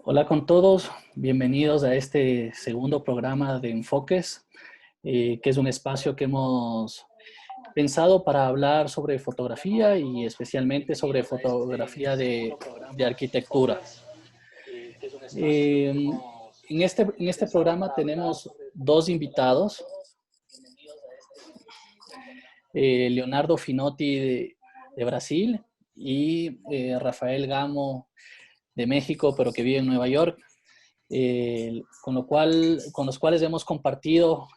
Hola con todos, bienvenidos a este segundo programa de Enfoques, que es un espacio que hemos pensado para hablar sobre fotografía y especialmente sobre fotografía de arquitectura. Eh, en este programa tenemos dos invitados, Leonardo Finotti de Brasil y Rafael Gamo de México, pero que vive en Nueva York. Con los cuales hemos compartido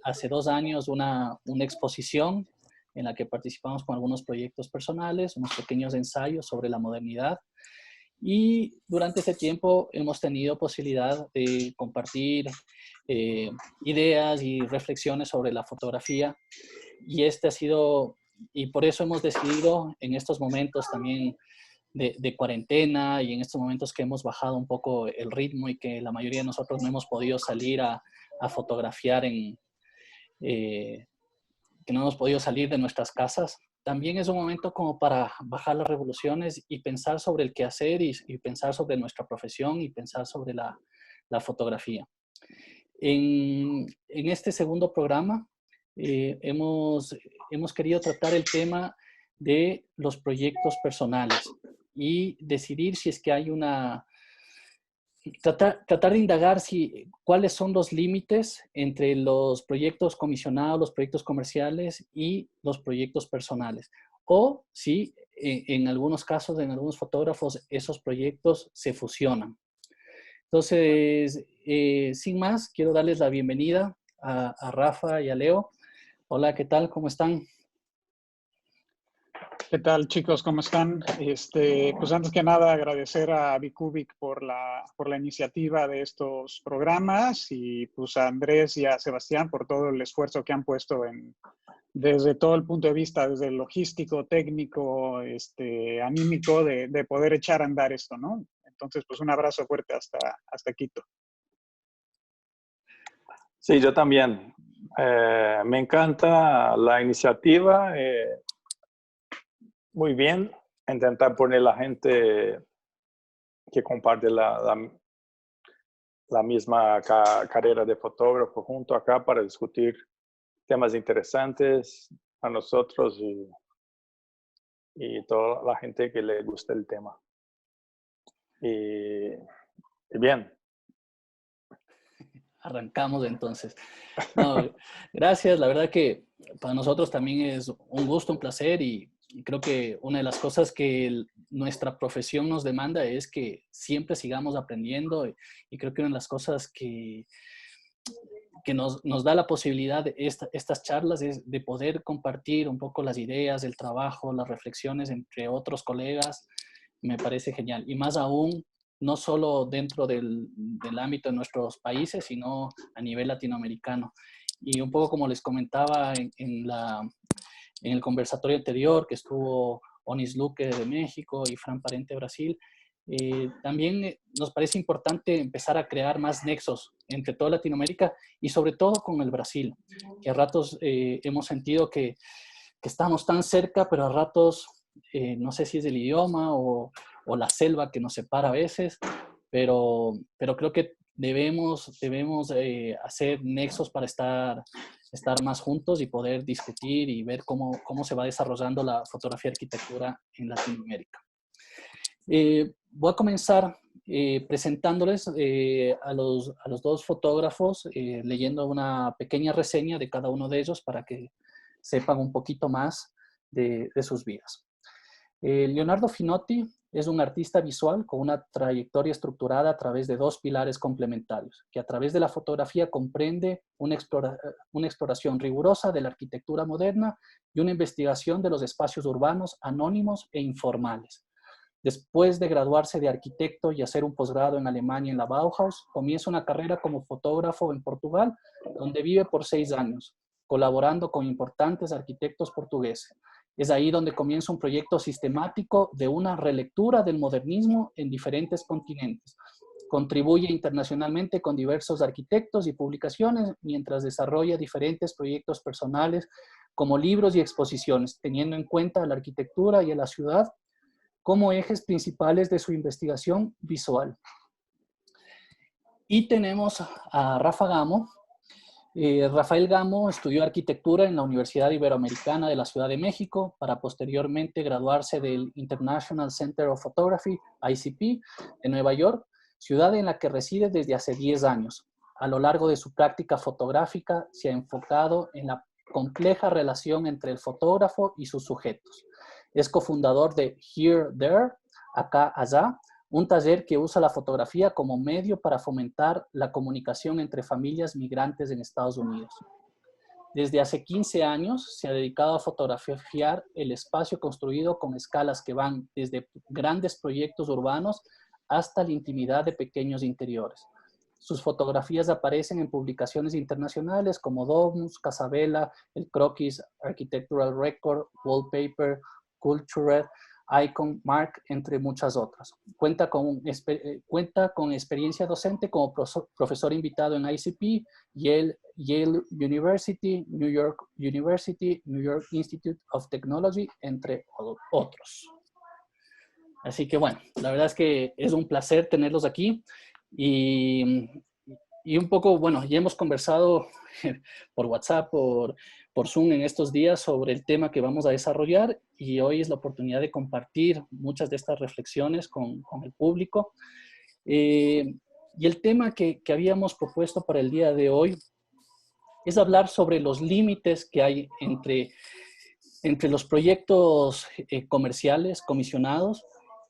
hace 2 años una exposición en la que participamos con algunos proyectos personales, unos pequeños ensayos sobre la modernidad. Y durante ese tiempo hemos tenido posibilidad de compartir ideas y reflexiones sobre la fotografía. Y por eso hemos decidido en estos momentos también de cuarentena y en estos momentos que hemos bajado un poco el ritmo y que la mayoría de nosotros no hemos podido salir a fotografiar que no hemos podido salir de nuestras casas, también es un momento como para bajar las revoluciones y pensar sobre el quehacer y pensar sobre nuestra profesión y pensar sobre la fotografía. En este segundo programa hemos querido tratar el tema de los proyectos personales y decidir si es que hay tratar de indagar cuáles son los límites entre los proyectos comisionados, los proyectos comerciales y los proyectos personales. O si en algunos casos, en algunos fotógrafos, esos proyectos se fusionan. Entonces, sin más, quiero darles la bienvenida a Rafa y a Leo. Hola, ¿qué tal? ¿Cómo están? ¿Qué tal, chicos? ¿Cómo están? Pues antes que nada agradecer a Bicubic por la iniciativa de estos programas y pues a Andrés y a Sebastián por todo el esfuerzo que han puesto desde todo el punto de vista, desde el logístico, técnico, anímico, de poder echar a andar esto, ¿no? Entonces, pues un abrazo fuerte hasta Quito. Sí, yo también. Me encanta la iniciativa. Muy bien. Intentar poner la gente que comparte la misma carrera de fotógrafo junto acá para discutir temas interesantes a nosotros y toda la gente que le gusta el tema. Y bien. Arrancamos entonces. No, gracias, la verdad que para nosotros también es un gusto, un placer y creo que una de las cosas que nuestra profesión nos demanda es que siempre sigamos aprendiendo y creo que una de las cosas que nos da la posibilidad de estas charlas es de poder compartir un poco las ideas, el trabajo, las reflexiones entre otros colegas. Me parece genial. Y más aún, no solo dentro del ámbito de nuestros países, sino a nivel latinoamericano. Y un poco como les comentaba en el conversatorio anterior, que estuvo Onis Luque de México y Fran Parente de Brasil, también nos parece importante empezar a crear más nexos entre toda Latinoamérica y sobre todo con el Brasil, que a ratos hemos sentido que estamos tan cerca, pero a ratos no sé si es el idioma o la selva que nos separa a veces, pero creo que debemos hacer nexos para estar más juntos y poder discutir y ver cómo se va desarrollando la fotografía y arquitectura en Latinoamérica. Voy a comenzar presentándoles a los dos fotógrafos, leyendo una pequeña reseña de cada uno de ellos para que sepan un poquito más de sus vidas. Leonardo Finotti es un artista visual con una trayectoria estructurada a través de dos pilares complementarios, que a través de la fotografía comprende una exploración rigurosa de la arquitectura moderna y una investigación de los espacios urbanos anónimos e informales. Después de graduarse de arquitecto y hacer un posgrado en Alemania en la Bauhaus, comienza una carrera como fotógrafo en Portugal, donde vive por 6 años, colaborando con importantes arquitectos portugueses. Es ahí donde comienza un proyecto sistemático de una relectura del modernismo en diferentes continentes. Contribuye internacionalmente con diversos arquitectos y publicaciones, mientras desarrolla diferentes proyectos personales como libros y exposiciones, teniendo en cuenta la arquitectura y a la ciudad como ejes principales de su investigación visual. Y tenemos a Rafa Gamo. Rafael Gamo estudió arquitectura en la Universidad Iberoamericana de la Ciudad de México para posteriormente graduarse del International Center of Photography, ICP, de Nueva York, ciudad en la que reside desde hace 10 años. A lo largo de su práctica fotográfica se ha enfocado en la compleja relación entre el fotógrafo y sus sujetos. Es cofundador de Here, There, Acá, Allá, un taller que usa la fotografía como medio para fomentar la comunicación entre familias migrantes en Estados Unidos. Desde hace 15 años se ha dedicado a fotografiar el espacio construido con escalas que van desde grandes proyectos urbanos hasta la intimidad de pequeños interiores. Sus fotografías aparecen en publicaciones internacionales como Domus, Casabella, El Croquis, Architectural Record, Wallpaper, Culture, Icon, Mark, entre muchas otras. Cuenta con experiencia docente como profesor invitado en ICP, Yale University, New York University, New York Institute of Technology, entre otros. Así que bueno, la verdad es que es un placer tenerlos aquí y un poco, bueno, ya hemos conversado por WhatsApp, por Zoom en estos días sobre el tema que vamos a desarrollar y hoy es la oportunidad de compartir muchas de estas reflexiones con el público. Y el tema que habíamos propuesto para el día de hoy es hablar sobre los límites que hay entre los proyectos comerciales, comisionados,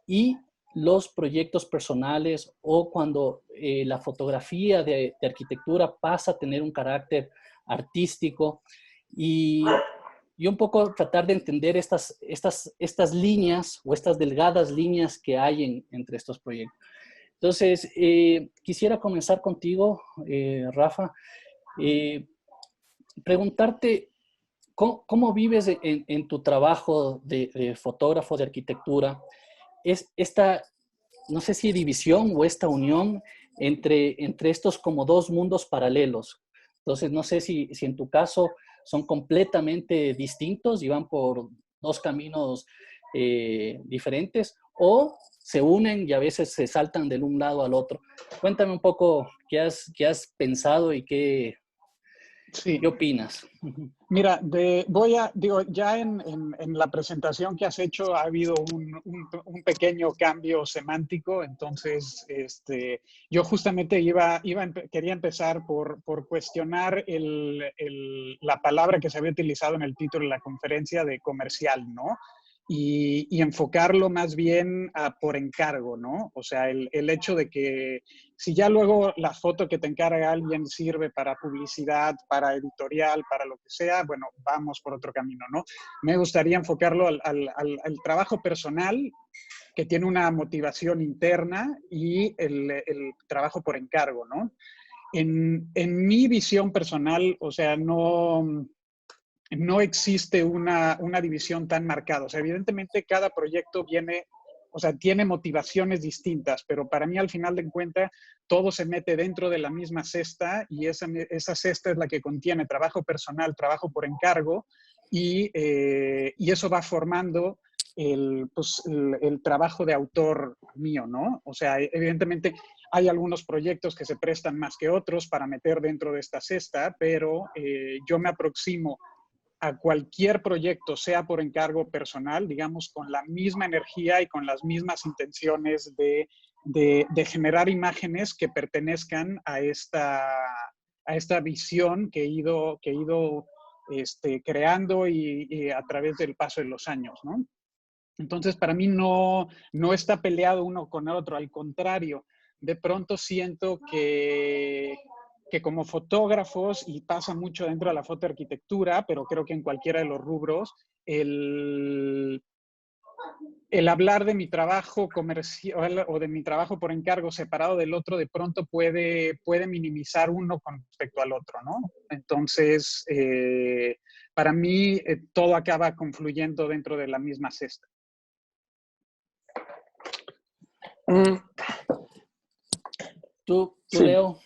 y los proyectos personales o cuando la fotografía de arquitectura pasa a tener un carácter artístico y un poco tratar de entender estas líneas o estas delgadas líneas que hay entre estos proyectos. Entonces, quisiera comenzar contigo, Rafa, preguntarte ¿cómo vives en tu trabajo de fotógrafo de arquitectura? Es esta, no sé si división o esta unión entre estos como dos mundos paralelos. Entonces, no sé si en tu caso son completamente distintos y van por dos caminos diferentes o se unen y a veces se saltan de un lado al otro. Cuéntame un poco qué has pensado y qué opinas. Mira, ya en la presentación que has hecho ha habido un pequeño cambio semántico, entonces yo justamente quería empezar por cuestionar la palabra que se había utilizado en el título de la conferencia de comercial, ¿no? Y enfocarlo más bien por encargo, ¿no? O sea, el hecho de que si ya luego la foto que te encarga alguien sirve para publicidad, para editorial, para lo que sea, bueno, vamos por otro camino, ¿no? Me gustaría enfocarlo al trabajo personal que tiene una motivación interna y el trabajo por encargo, ¿no? En mi visión personal, o sea, no existe una división tan marcada. O sea, evidentemente cada proyecto tiene motivaciones distintas, pero para mí al final de cuentas todo se mete dentro de la misma cesta y esa cesta es la que contiene trabajo personal, trabajo por encargo y eso va formando el trabajo de autor mío, ¿no? O sea, evidentemente hay algunos proyectos que se prestan más que otros para meter dentro de esta cesta, pero yo me aproximo a cualquier proyecto, sea por encargo personal, digamos, con la misma energía y con las mismas intenciones de generar imágenes que pertenezcan a esta visión que he ido creando y a través del paso de los años, ¿no? Entonces, para mí no está peleado uno con el otro, al contrario, de pronto siento que como fotógrafos, y pasa mucho dentro de la fotoarquitectura, pero creo que en cualquiera de los rubros, el hablar de mi trabajo comercial o de mi trabajo por encargo separado del otro, de pronto puede minimizar uno con respecto al otro, ¿no? Entonces, para mí, todo acaba confluyendo dentro de la misma cesta. ¿Tú Sí. Leo?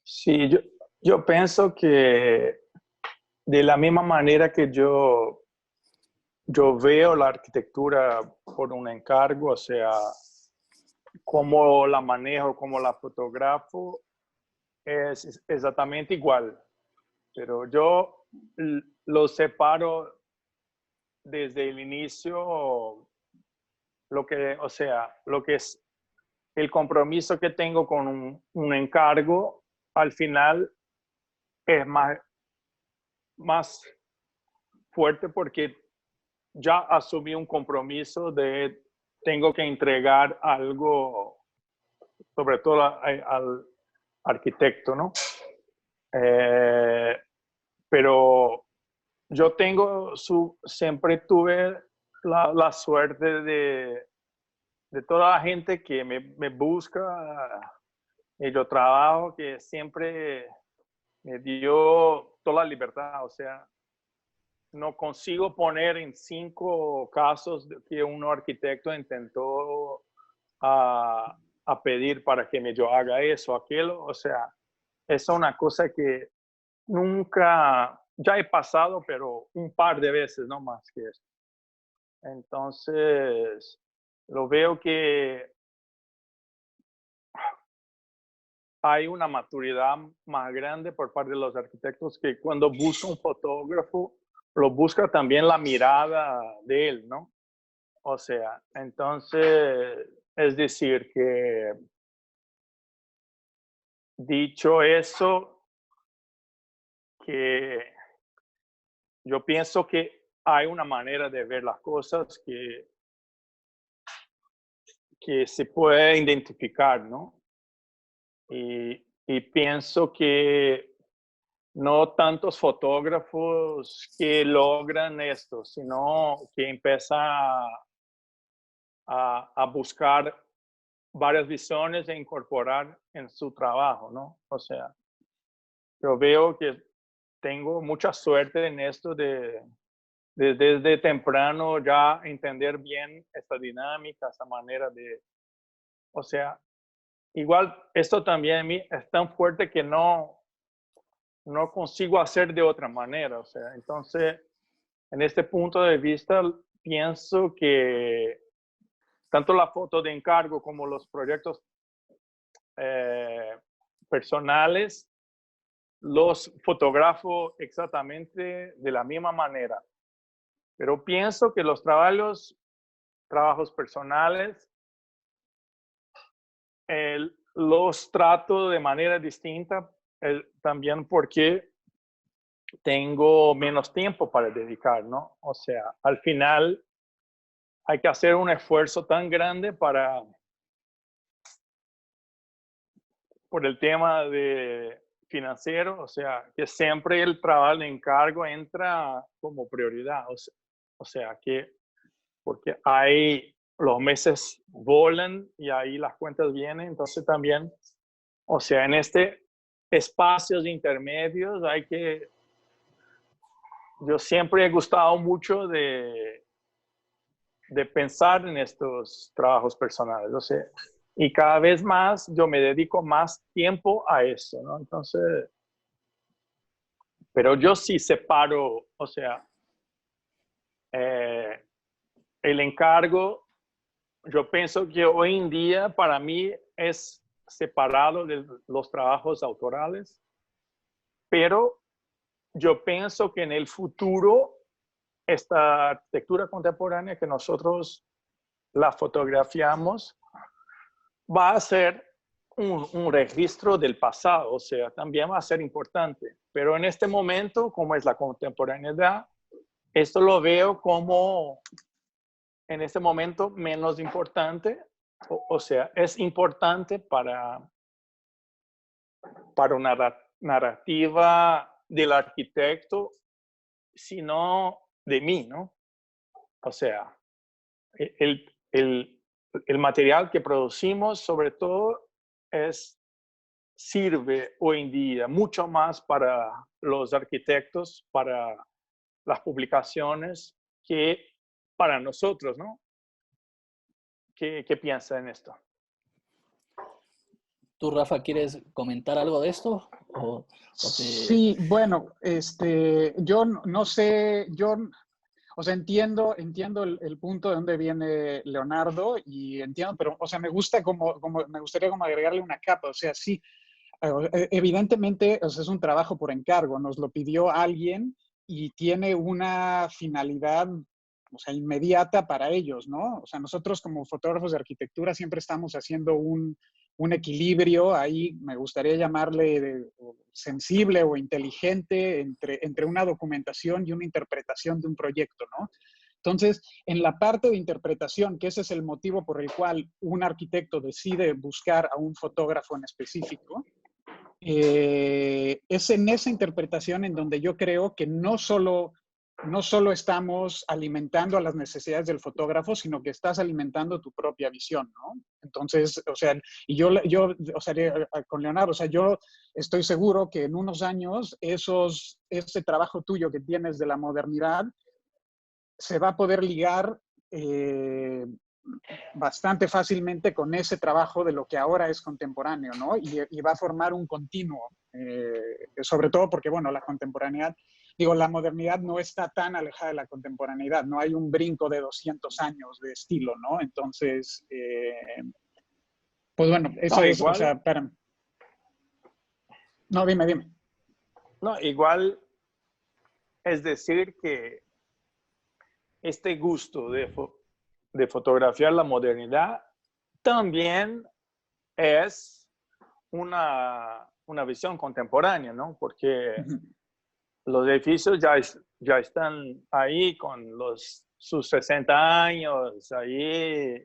Sí, yo pienso que de la misma manera que yo veo la arquitectura por un encargo, o sea, cómo la manejo, cómo la fotografo, es exactamente igual. Pero yo lo separo desde el inicio, lo que es el compromiso que tengo con un encargo, al final es más fuerte porque ya asumí un compromiso de tengo que entregar algo, sobre todo al arquitecto, ¿no? Pero yo siempre tuve la suerte de toda la gente que me busca y yo trabajo, que siempre me dio toda la libertad. O sea, no consigo poner en 5 casos que un arquitecto intentó a pedir para que yo haga eso o aquello. O sea, es una cosa que nunca, ya he pasado, pero un par de veces, no más que eso. Entonces, lo veo que hay una maturidad más grande por parte de los arquitectos, que cuando busca un fotógrafo, lo busca también la mirada de él, ¿no? O sea, entonces, es decir, que dicho eso, que yo pienso que hay una manera de ver las cosas que se puede identificar, ¿no? Y pienso que no tantos fotógrafos que logran esto, sino que empiezan a buscar varias visiones e incorporar en su trabajo, ¿no? O sea, yo veo que tengo mucha suerte en esto desde temprano ya entender bien esta dinámica, esta manera de, o sea, igual esto también en mí es tan fuerte que no consigo hacer de otra manera. O sea, entonces, en este punto de vista, pienso que tanto la foto de encargo como los proyectos personales los fotografo exactamente de la misma manera. Pero pienso que los trabajos personales los trato de manera distinta, también porque tengo menos tiempo para dedicar, ¿no? O sea, al final hay que hacer un esfuerzo tan grande por el tema de financiero, o sea, que siempre el trabajo de encargo entra como prioridad. O sea, que porque ahí los meses volan y ahí las cuentas vienen, entonces también, o sea, en espacios intermedios yo siempre he gustado mucho de pensar en estos trabajos personales, o sea, y cada vez más yo me dedico más tiempo a eso, ¿no? Entonces, pero yo sí separo, o sea, el encargo, yo pienso que hoy en día para mí es separado de los trabajos autorales, pero yo pienso que en el futuro esta arquitectura contemporánea que nosotros la fotografiamos va a ser un registro del pasado, o sea, también va a ser importante. Pero en este momento, como es la contemporaneidad, esto lo veo como en este momento menos importante, o sea, es importante para una narrativa del arquitecto, sino de mí, ¿no? O sea, el material que producimos, sobre todo, sirve hoy en día mucho más para los arquitectos, para las publicaciones, que para nosotros, ¿no? ¿Qué piensa en esto? ¿Tú, Rafa, quieres comentar algo de esto? Sí, bueno, yo no sé, o sea, entiendo el punto de dónde viene Leonardo y entiendo, pero, o sea, me gusta me gustaría como agregarle una capa, o sea, sí, evidentemente, o sea, es un trabajo por encargo, nos lo pidió alguien y tiene una finalidad, o sea, inmediata para ellos, ¿no? O sea, nosotros como fotógrafos de arquitectura siempre estamos haciendo un equilibrio ahí, me gustaría llamarle sensible o inteligente entre una documentación y una interpretación de un proyecto, ¿no? Entonces, en la parte de interpretación, que ese es el motivo por el cual un arquitecto decide buscar a un fotógrafo en específico, es en esa interpretación en donde yo creo que no solo estamos alimentando a las necesidades del fotógrafo, sino que estás alimentando tu propia visión, ¿no? Entonces, o sea, y o sea, con Leonardo, o sea, yo estoy seguro que en unos años ese trabajo tuyo que tienes de la modernidad se va a poder ligar bastante fácilmente con ese trabajo de lo que ahora es contemporáneo, ¿no? Y va a formar un continuo, sobre todo porque, bueno, la contemporaneidad, digo, la modernidad no está tan alejada de la contemporaneidad, no hay un brinco de 200 años de estilo, ¿no? Entonces, pues bueno, eso No, es, o igual, sea, no, dime. no, igual es decir que este gusto de fotografiar la modernidad también es una visión contemporánea, ¿no? Porque los edificios ya están ahí con sus 60 años, ahí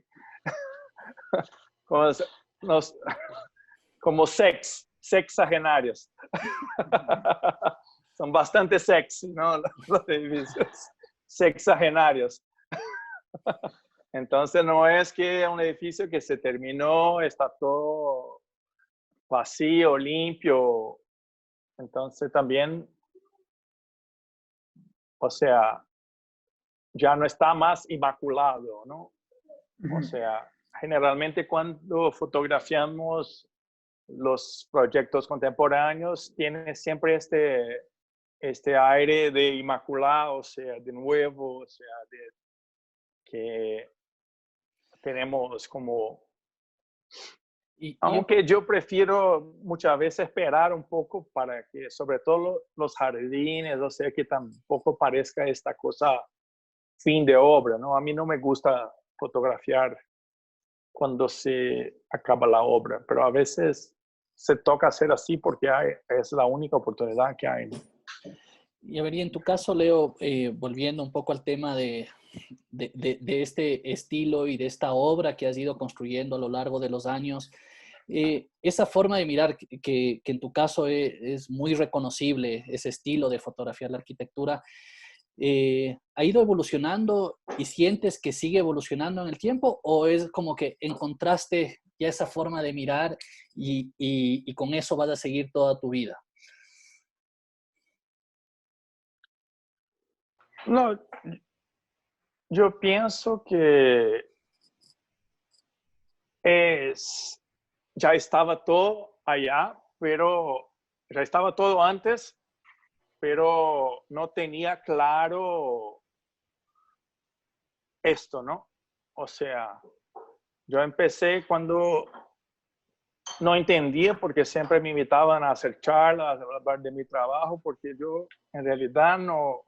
como, como sexagenarios. Son bastante sexy, ¿no? Los edificios sexagenarios. Entonces no es que un edificio que se terminó está todo vacío, limpio. Entonces también, o sea, ya no está más inmaculado, ¿no? O sea, generalmente cuando fotografiamos los proyectos contemporáneos, tiene siempre este aire de inmaculado, o sea, de nuevo, o sea, de que tenemos como... Y yo, Aunque yo prefiero muchas veces esperar un poco para que, sobre todo los jardines, o sea, que tampoco parezca esta cosa fin de obra, ¿no? A mí no me gusta fotografiar cuando se acaba la obra, pero a veces se toca hacer así porque es la única oportunidad que hay, ¿no? y a ver, y en tu caso, Leo, volviendo un poco al tema de este estilo y de esta obra que has ido construyendo a lo largo de los años, esa forma de mirar que en tu caso es muy reconocible, ese estilo de fotografiar la arquitectura, ¿ha ido evolucionando y sientes que sigue evolucionando en el tiempo o es como que encontraste ya esa forma de mirar y con eso vas a seguir toda tu vida? No, yo pienso que ya estaba todo allá, pero ya estaba todo antes, pero no tenía claro esto, ¿no? O sea, yo empecé cuando no entendía porque siempre me invitaban a hacer charlas, a hablar de mi trabajo, porque yo en realidad no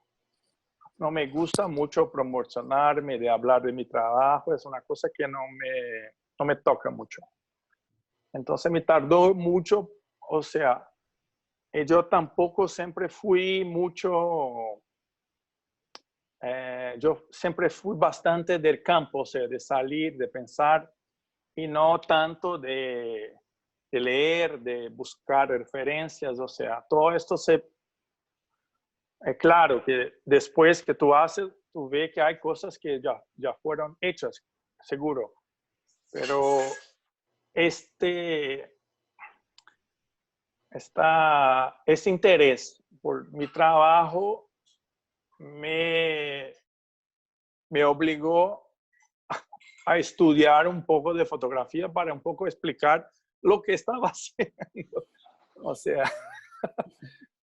me gusta mucho promocionarme, de hablar de mi trabajo, es una cosa que no me toca mucho. Entonces me tardó mucho, o sea, yo tampoco siempre fui mucho, yo siempre fui bastante del campo, o sea, de salir, de pensar, y no tanto de leer, de buscar referencias, o sea, todo esto claro que después que tú haces, tú ves que hay cosas que ya fueron hechas, seguro, pero ese interés por mi trabajo me obligó a estudiar un poco de fotografía para un poco explicar lo que estaba haciendo. O sea,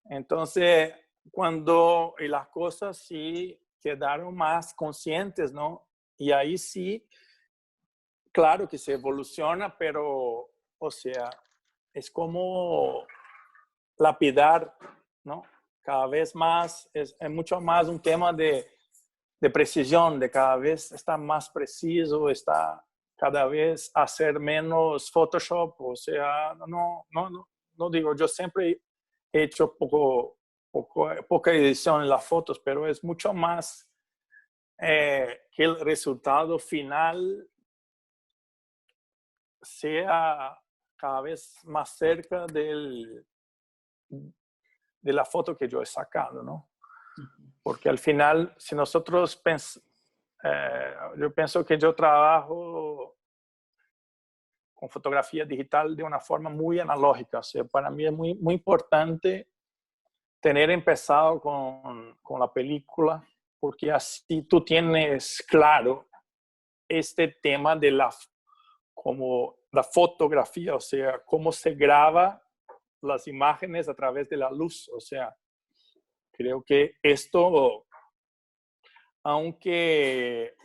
entonces, cuando las cosas sí quedaron más conscientes, ¿no? Y ahí sí, claro que se evoluciona, pero, o sea, es como lapidar, ¿no? Cada vez más, es mucho más un tema de precisión, de cada vez estar más preciso, está cada vez hacer menos Photoshop, o sea, no digo, yo siempre he hecho poca edición en las fotos, pero es mucho más que el resultado final sea cada vez más cerca de la foto que yo he sacado, ¿no? Porque al final, si nosotros yo pienso que yo trabajo con fotografía digital de una forma muy analógica. O sea, para mí es muy importante tener empezado con la película, porque así tú tienes claro este tema de como la fotografía, o sea, cómo se graba las imágenes a través de la luz. O sea, creo que esto, aunque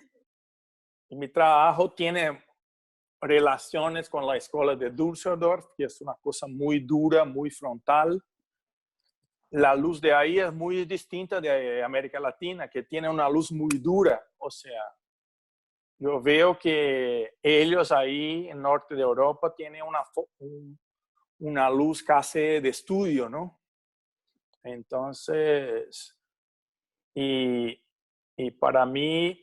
mi trabajo tiene relaciones con la escuela de Düsseldorf, que es una cosa muy dura, muy frontal, la luz de ahí es muy distinta de América Latina, que tiene una luz muy dura. O sea, yo veo que ellos ahí en norte de Europa tienen una luz casi de estudio, ¿no? Entonces, y para mí,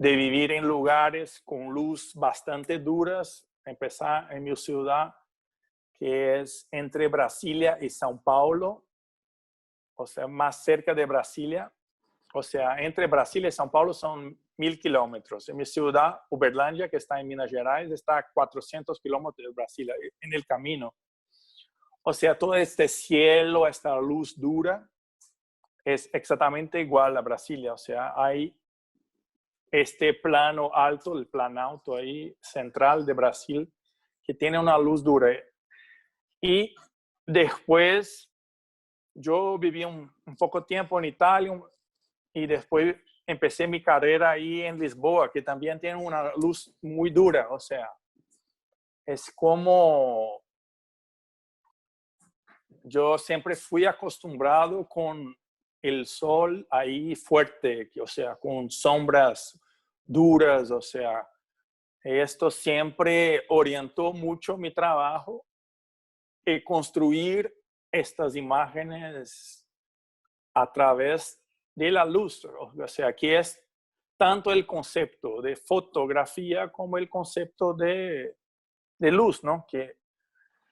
de vivir en lugares con luz bastante duras, empezar en mi ciudad, que es entre Brasilia y São Paulo, o sea, más cerca de Brasilia. O sea, entre Brasilia y São Paulo son 1000 kilómetros. En mi ciudad, Uberlândia, que está en Minas Gerais, está a 400 kilómetros de Brasilia, en el camino. O sea, todo este cielo, esta luz dura, es exactamente igual a Brasilia. O sea, hay este plano alto, el planalto ahí, central de Brasil, que tiene una luz dura. Y después, yo viví un poco tiempo en Italia y después empecé mi carrera ahí en Lisboa, que también tiene una luz muy dura. O sea, es como yo siempre fui acostumbrado con el sol ahí fuerte, o sea, con sombras duras. O sea, esto siempre orientó mucho mi trabajo y construir estas imágenes a través de la luz. O sea, aquí es tanto el concepto de fotografía como el concepto de luz, ¿no? Que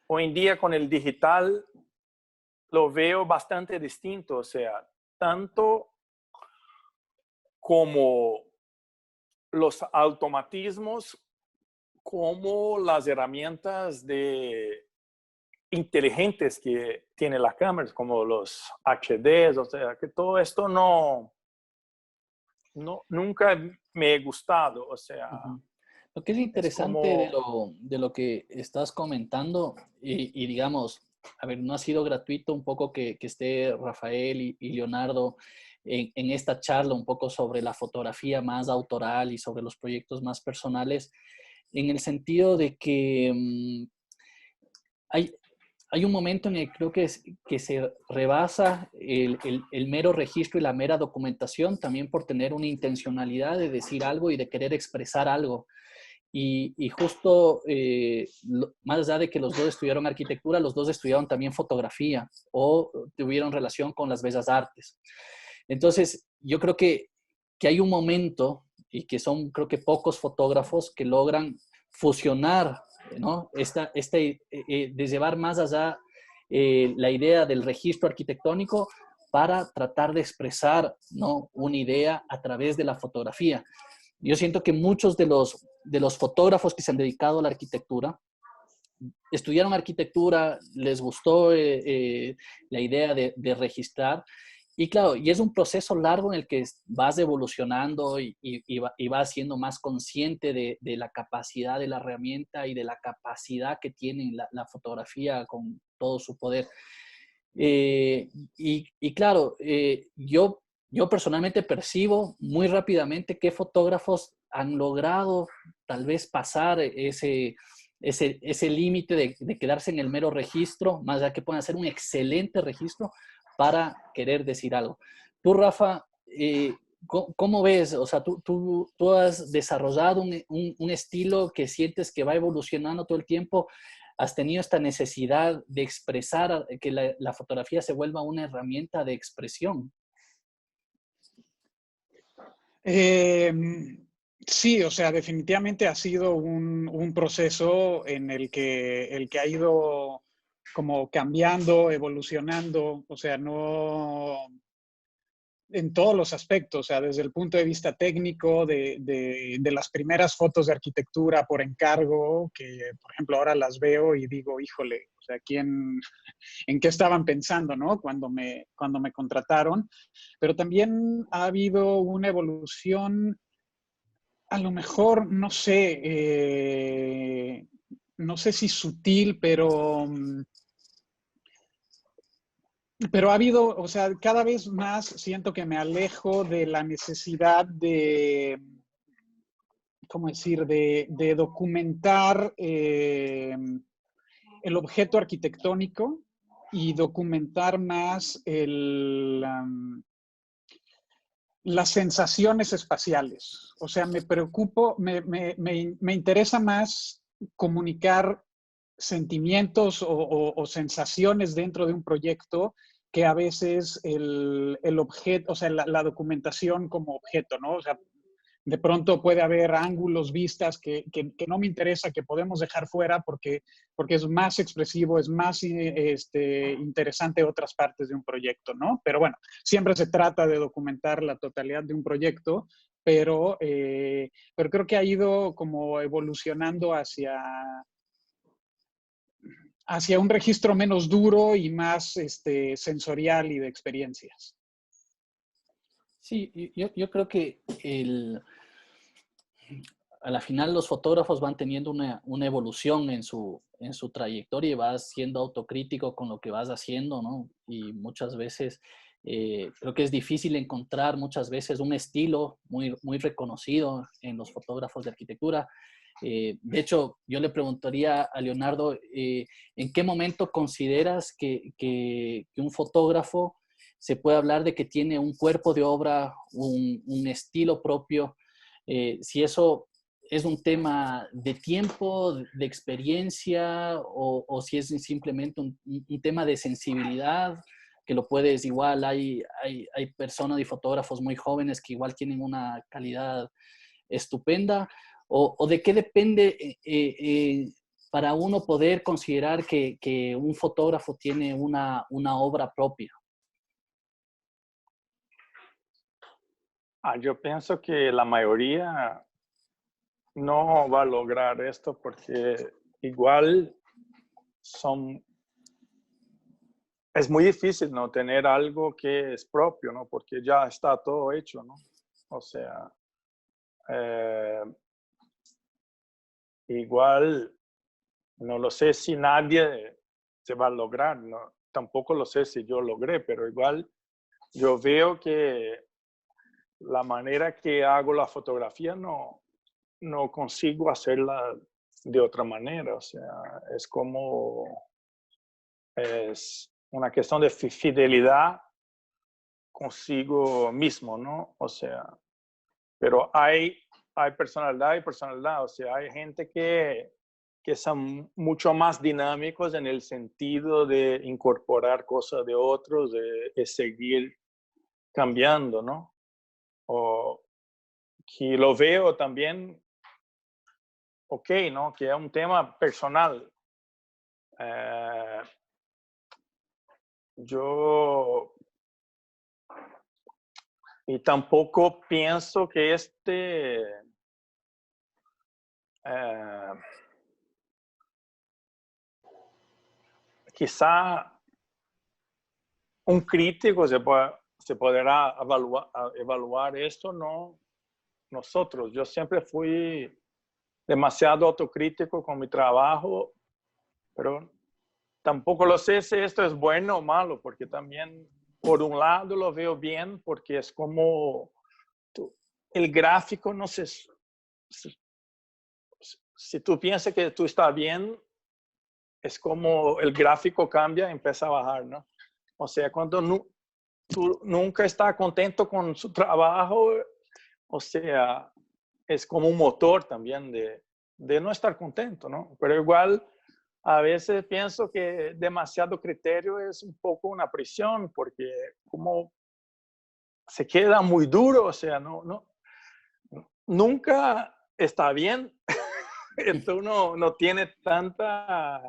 hoy en día con el digital lo veo bastante distinto. O sea, tanto como los automatismos como las herramientas inteligentes que tiene la cámara, como los HDs. O sea, que todo esto nunca me he gustado. O sea, Lo que es interesante de lo que estás comentando y digamos, a ver, no ha sido gratuito un poco que esté Rafael y Leonardo en esta charla un poco sobre la fotografía más autoral y sobre los proyectos más personales, en el sentido de que hay un momento en el que creo que se rebasa el mero registro y la mera documentación también por tener una intencionalidad de decir algo y de querer expresar algo. Y justo, más allá de que los dos estudiaron arquitectura, los dos estudiaron también fotografía o tuvieron relación con las bellas artes. Entonces, yo creo que hay un momento, y que son creo que pocos fotógrafos que logran fusionar, ¿no? De llevar más allá la idea del registro arquitectónico para tratar de expresar, ¿no?, una idea a través de la fotografía. Yo siento que muchos de los fotógrafos que se han dedicado a la arquitectura estudiaron arquitectura, les gustó la idea de registrar. Y claro, y es un proceso largo en el que vas evolucionando y vas siendo más consciente de la capacidad de la herramienta y de la capacidad que tiene la fotografía con todo su poder. Y claro, yo yo personalmente percibo muy rápidamente qué fotógrafos han logrado tal vez pasar ese límite de quedarse en el mero registro, más allá que puedan hacer un excelente registro para querer decir algo. Tú, Rafa, ¿cómo ves? O sea, tú has desarrollado un estilo que sientes que va evolucionando todo el tiempo. ¿Has tenido esta necesidad de expresar, que la fotografía se vuelva una herramienta de expresión? Sí, o sea, definitivamente ha sido un proceso en el que ha ido como cambiando, evolucionando, o sea, no en todos los aspectos, o sea, desde el punto de vista técnico, de las primeras fotos de arquitectura por encargo, que por ejemplo ahora las veo y digo, híjole, o sea, ¿en qué estaban pensando, no? Cuando me contrataron, pero también ha habido una evolución, a lo mejor, no sé si sutil, pero ha habido, o sea, cada vez más siento que me alejo de la necesidad de, ¿cómo decir?, de documentar el objeto arquitectónico y documentar más las sensaciones espaciales. O sea, me interesa más comunicar sentimientos o sensaciones dentro de un proyecto que a veces el objeto, o sea, la documentación como objeto, ¿no? O sea, de pronto puede haber ángulos, vistas que no me interesa, que podemos dejar fuera porque es más expresivo, es más interesante otras partes de un proyecto, ¿no? Pero bueno, siempre se trata de documentar la totalidad de un proyecto, pero creo que ha ido como evolucionando hacia un registro menos duro y más sensorial y de experiencias. Sí, yo creo que a la final los fotógrafos van teniendo una evolución en su trayectoria y vas siendo autocrítico con lo que vas haciendo, ¿no? Y muchas veces creo que es difícil encontrar muchas veces un estilo muy reconocido en los fotógrafos de arquitectura. De hecho, yo le preguntaría a Leonardo, ¿en qué momento consideras que un fotógrafo se puede hablar de que tiene un cuerpo de obra, un estilo propio? Si eso es un tema de tiempo, de experiencia, o si es simplemente un tema de sensibilidad, que lo puedes igual, hay personas y fotógrafos muy jóvenes que igual tienen una calidad estupenda, o de qué depende para uno poder considerar que un fotógrafo tiene una obra propia. Yo pienso que la mayoría no va a lograr esto porque igual es muy difícil, ¿no? Tener algo que es propio, ¿no? Porque ya está todo hecho, ¿no? O sea, igual no lo sé si nadie se va a lograr, ¿no? Tampoco lo sé si yo logré, pero igual yo veo que la manera que hago la fotografía no consigo hacerla de otra manera. O sea, es una cuestión de fidelidad consigo mismo, ¿no? O sea, pero hay personalidad y personalidad. O sea, hay gente que son mucho más dinámicos en el sentido de incorporar cosas de otros, de seguir cambiando, ¿no? O que lo veo también, ok, ¿no? Que es un tema personal. Y tampoco pienso que quizá un crítico se podrá evaluar esto, no nosotros. Yo siempre fui demasiado autocrítico con mi trabajo, pero tampoco lo sé si esto es bueno o malo, porque también por un lado lo veo bien porque es como el gráfico, no sé, si tú piensas que tú estás bien, es como el gráfico cambia y empieza a bajar, ¿no? O sea, cuando tú nunca estás contento con su trabajo, o sea, es como un motor también de no estar contento, ¿no? Pero igual, a veces pienso que demasiado criterio es un poco una prisión, porque como se queda muy duro, o sea, nunca está bien. Esto no tiene tanta,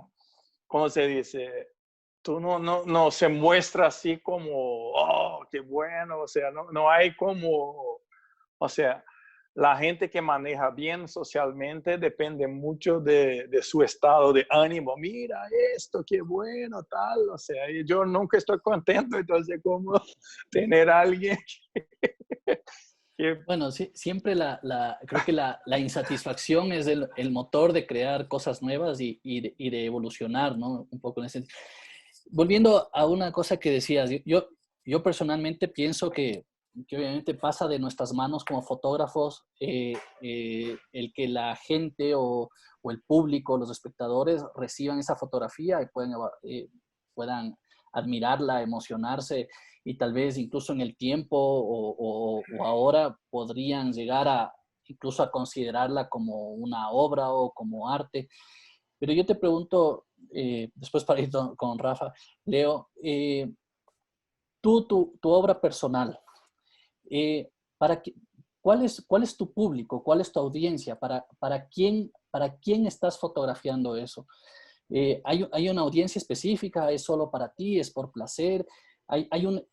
¿cómo se dice? Tú no se muestra así como, oh, qué bueno, o sea, no hay como, o sea, la gente que maneja bien socialmente depende mucho de su estado de ánimo. Mira esto, qué bueno, tal, o sea, yo nunca estoy contento, entonces, ¿cómo tener a alguien que... Bueno, sí, siempre creo que la insatisfacción es el motor de crear cosas nuevas y de evolucionar, ¿no? Un poco en ese sentido. Volviendo a una cosa que decías, yo personalmente pienso que obviamente pasa de nuestras manos como fotógrafos el que la gente o el público, los espectadores reciban esa fotografía y puedan admirarla, emocionarse y tal vez incluso en el tiempo o ahora podrían llegar incluso a considerarla como una obra o como arte. Pero yo te pregunto, después para ir con Rafa, Leo, tu obra personal, eh, para qué- cuál es tu público? ¿Cuál es tu audiencia? Para quién estás fotografiando eso? ¿Hay una audiencia específica? ¿Es solo para ti? ¿Es por placer?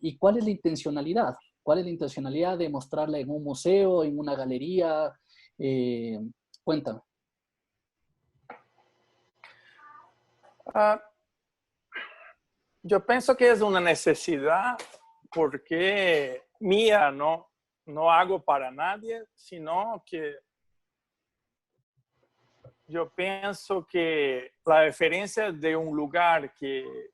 ¿Y cuál es la intencionalidad? ¿Cuál es la intencionalidad de mostrarla en un museo, en una galería? Eh, Cuéntame. Uh, yo pienso que es una necesidad porque mía no hago para nadie, sino que yo pienso que la diferencia de un lugar que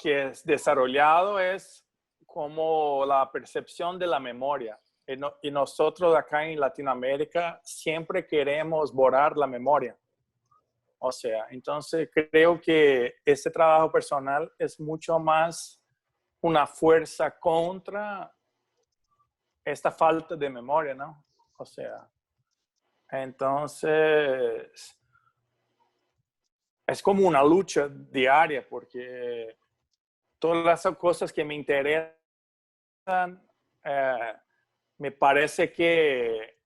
es desarrollado es como la percepción de la memoria. Y nosotros acá en Latinoamérica siempre queremos borrar la memoria. O sea, entonces creo que este trabajo personal es mucho más una fuerza contra esta falta de memoria, ¿no? O sea, entonces es como una lucha diaria porque todas las cosas que me interesan, eh, me parece que,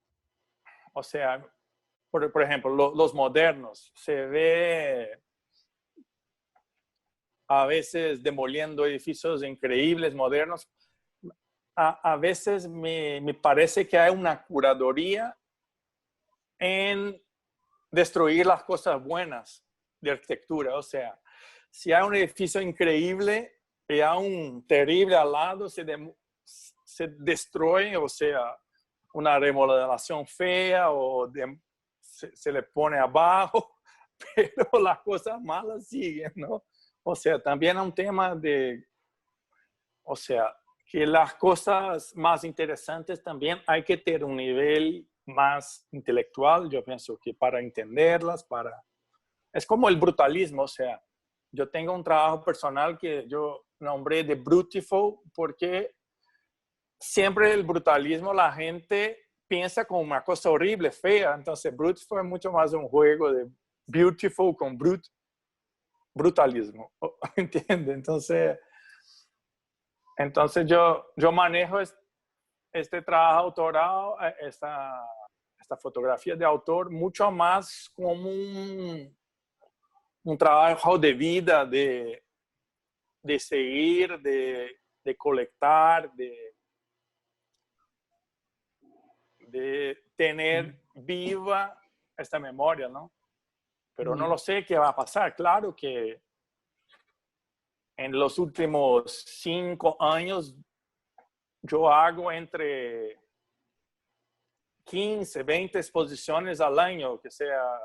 o sea, por ejemplo, los modernos, se ve a veces demoliendo edificios increíbles, modernos. A veces me parece que hay una curaduría en destruir las cosas buenas de arquitectura. O sea, si hay un edificio increíble y hay un terrible al lado, se destruye, o sea, una remodelación fea o se le pone abajo, pero las cosas malas siguen, ¿no? O sea, también hay un tema de, o sea, que las cosas más interesantes también hay que tener un nivel más intelectual, yo pienso que para entenderlas, es como el brutalismo, o sea, yo tengo un trabajo personal que yo nombré de Brutiful porque siempre el brutalismo la gente piensa como una cosa horrible, fea, entonces Brutiful es mucho más un juego de beautiful con brutalismo, ¿entiendes? Entonces yo manejo este trabajo autoral, esta fotografía de autor, mucho más como un trabajo de vida, de seguir, de colectar, de tener viva esta memoria, ¿no? Pero no lo sé qué va a pasar. Claro que en los últimos 5 años yo hago entre 15, 20 exposiciones al año, que sea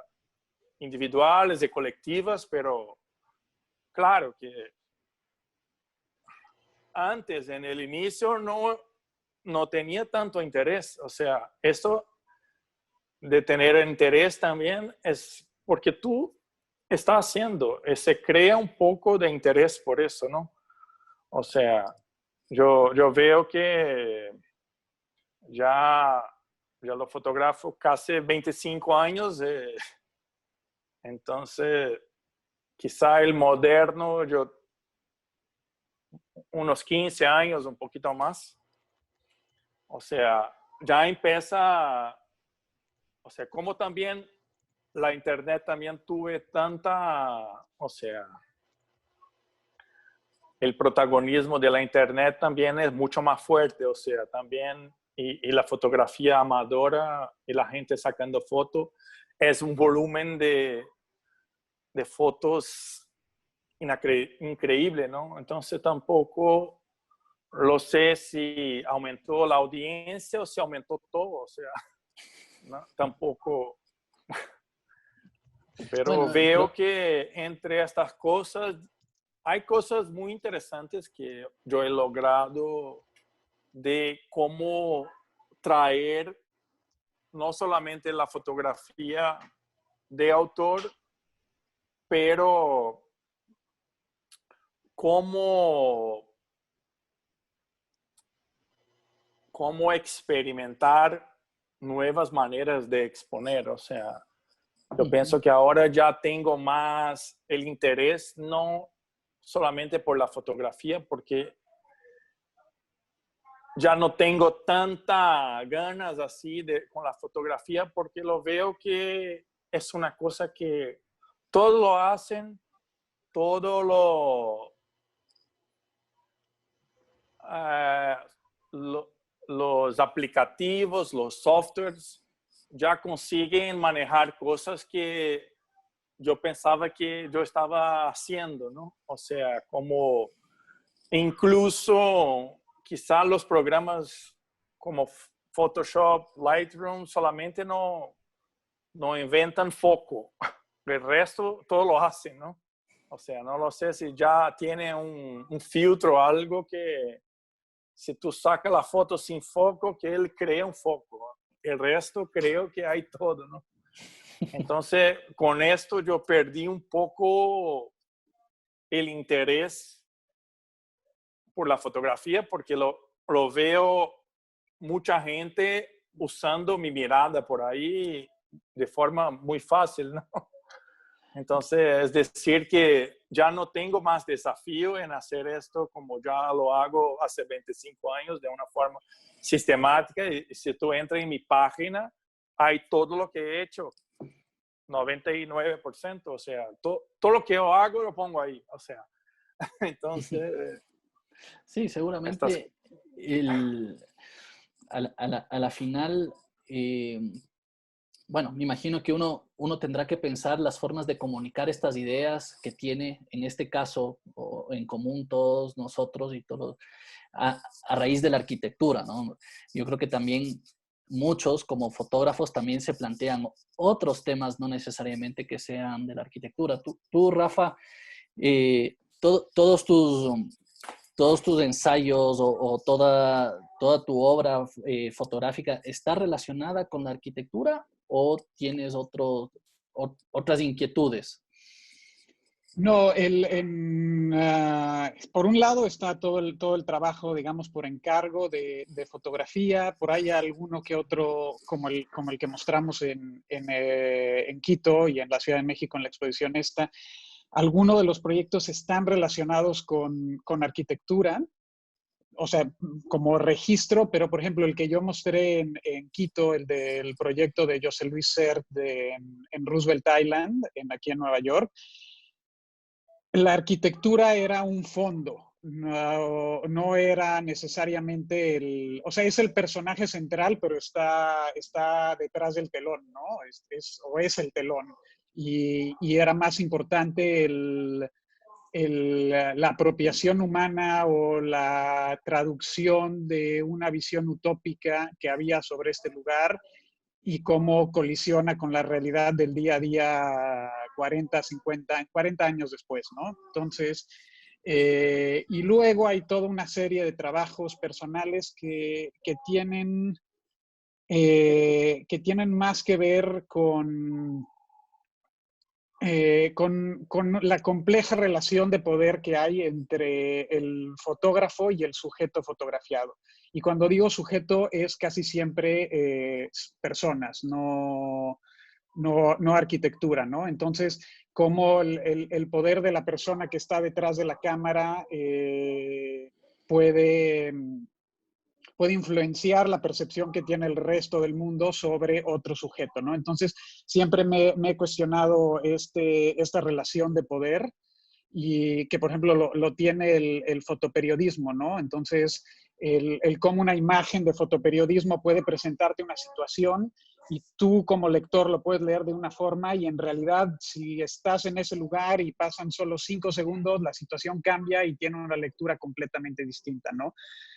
individuales y colectivas, pero claro que antes, en el inicio, no tenía tanto interés. O sea, esto de tener interés también es porque tú estás haciendo, se crea un poco de interés por eso, ¿no? O sea, yo veo que ya lo fotografo casi 25 años, entonces quizá el moderno, yo unos 15 años, un poquito más. O sea, ya empieza, o sea, como también la internet también tuve tanta, o sea, el protagonismo de la internet también es mucho más fuerte, o sea, también, y la fotografía amadora y la gente sacando fotos, es un volumen de fotos increíble, ¿no? Entonces tampoco lo sé si aumentó la audiencia o si aumentó todo, o sea, ¿no? Tampoco. Pero Bueno, veo que entre estas cosas hay cosas muy interesantes que yo he logrado de cómo traer no solamente la fotografía de autor, pero cómo experimentar nuevas maneras de exponer. O sea, yo pienso que ahora ya tengo más el interés, no solamente por la fotografía, porque ya no tengo tanta ganas así con la fotografía, porque lo veo que es una cosa que todos lo hacen, todo los aplicativos, los softwares, ya consiguen manejar cosas que yo pensaba que yo estaba haciendo, ¿no? O sea, como incluso quizá los programas como Photoshop, Lightroom solamente no inventan foco. El resto todo lo hacen, ¿no? O sea, no lo sé si ya tiene un filtro o algo que si tú sacas la foto sin foco, que él crea un foco. El resto creo que hay todo, ¿no? Entonces, con esto yo perdí un poco el interés por la fotografía porque lo veo mucha gente usando mi mirada por ahí de forma muy fácil, ¿no? Entonces, es decir que ya no tengo más desafío en hacer esto como ya lo hago hace 25 años de una forma sistemática. Y si tú entras en mi página, hay todo lo que he hecho, 99%. O sea, todo lo que yo hago lo pongo ahí. O sea, entonces... Sí, seguramente a la final, bueno, me imagino que uno tendrá que pensar las formas de comunicar estas ideas que tiene, en este caso, en común todos nosotros y todos, a raíz de la arquitectura, ¿no? Yo creo que también muchos como fotógrafos también se plantean otros temas, no necesariamente que sean de la arquitectura. Tú Rafa, todos tus ensayos o toda tu obra fotográfica está relacionada con la arquitectura o tienes otras inquietudes? No, por un lado está todo el trabajo, digamos, por encargo de fotografía. Por ahí alguno que otro, como el que mostramos en Quito y en la Ciudad de México en la exposición esta. Algunos de los proyectos están relacionados con arquitectura, o sea, como registro, pero por ejemplo el que yo mostré en Quito, el del proyecto de José Luis Sert en Roosevelt Island, aquí en Nueva York, la arquitectura era un fondo, no era necesariamente o sea, es el personaje central, pero está detrás del telón, ¿no? Es el telón. Y era más importante la apropiación humana o la traducción de una visión utópica que había sobre este lugar y cómo colisiona con la realidad del día a día 40 años después, ¿no? Entonces, Y luego hay toda una serie de trabajos personales que tienen más que ver con la compleja relación de poder que hay entre el fotógrafo y el sujeto fotografiado. Y cuando digo sujeto es casi siempre personas, no arquitectura, ¿no? Entonces, cómo el poder de la persona que está detrás de la cámara puede influenciar la percepción que tiene el resto del mundo sobre otro sujeto, ¿no? Entonces, siempre me he cuestionado esta relación de poder y que, por ejemplo, lo tiene el fotoperiodismo, ¿no? Entonces, el cómo una imagen de fotoperiodismo puede presentarte una situación y tú como lector lo puedes leer de una forma y en realidad si estás en ese lugar y pasan solo 5 segundos, la situación cambia y tiene una lectura completamente distinta, ¿no?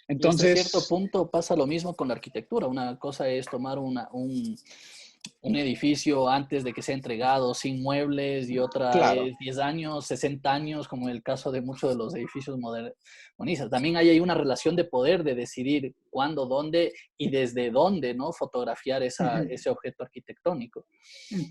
Y hasta cierto Entonces, punto pasa lo mismo con la arquitectura. Una cosa es tomar un edificio antes de que sea entregado sin muebles y otra claro. es 10 años, 60 años, como en el caso de muchos de los edificios modernistas. También hay ahí una relación de poder de decidir cuándo, dónde y desde dónde, ¿no? Fotografiar ese objeto arquitectónico.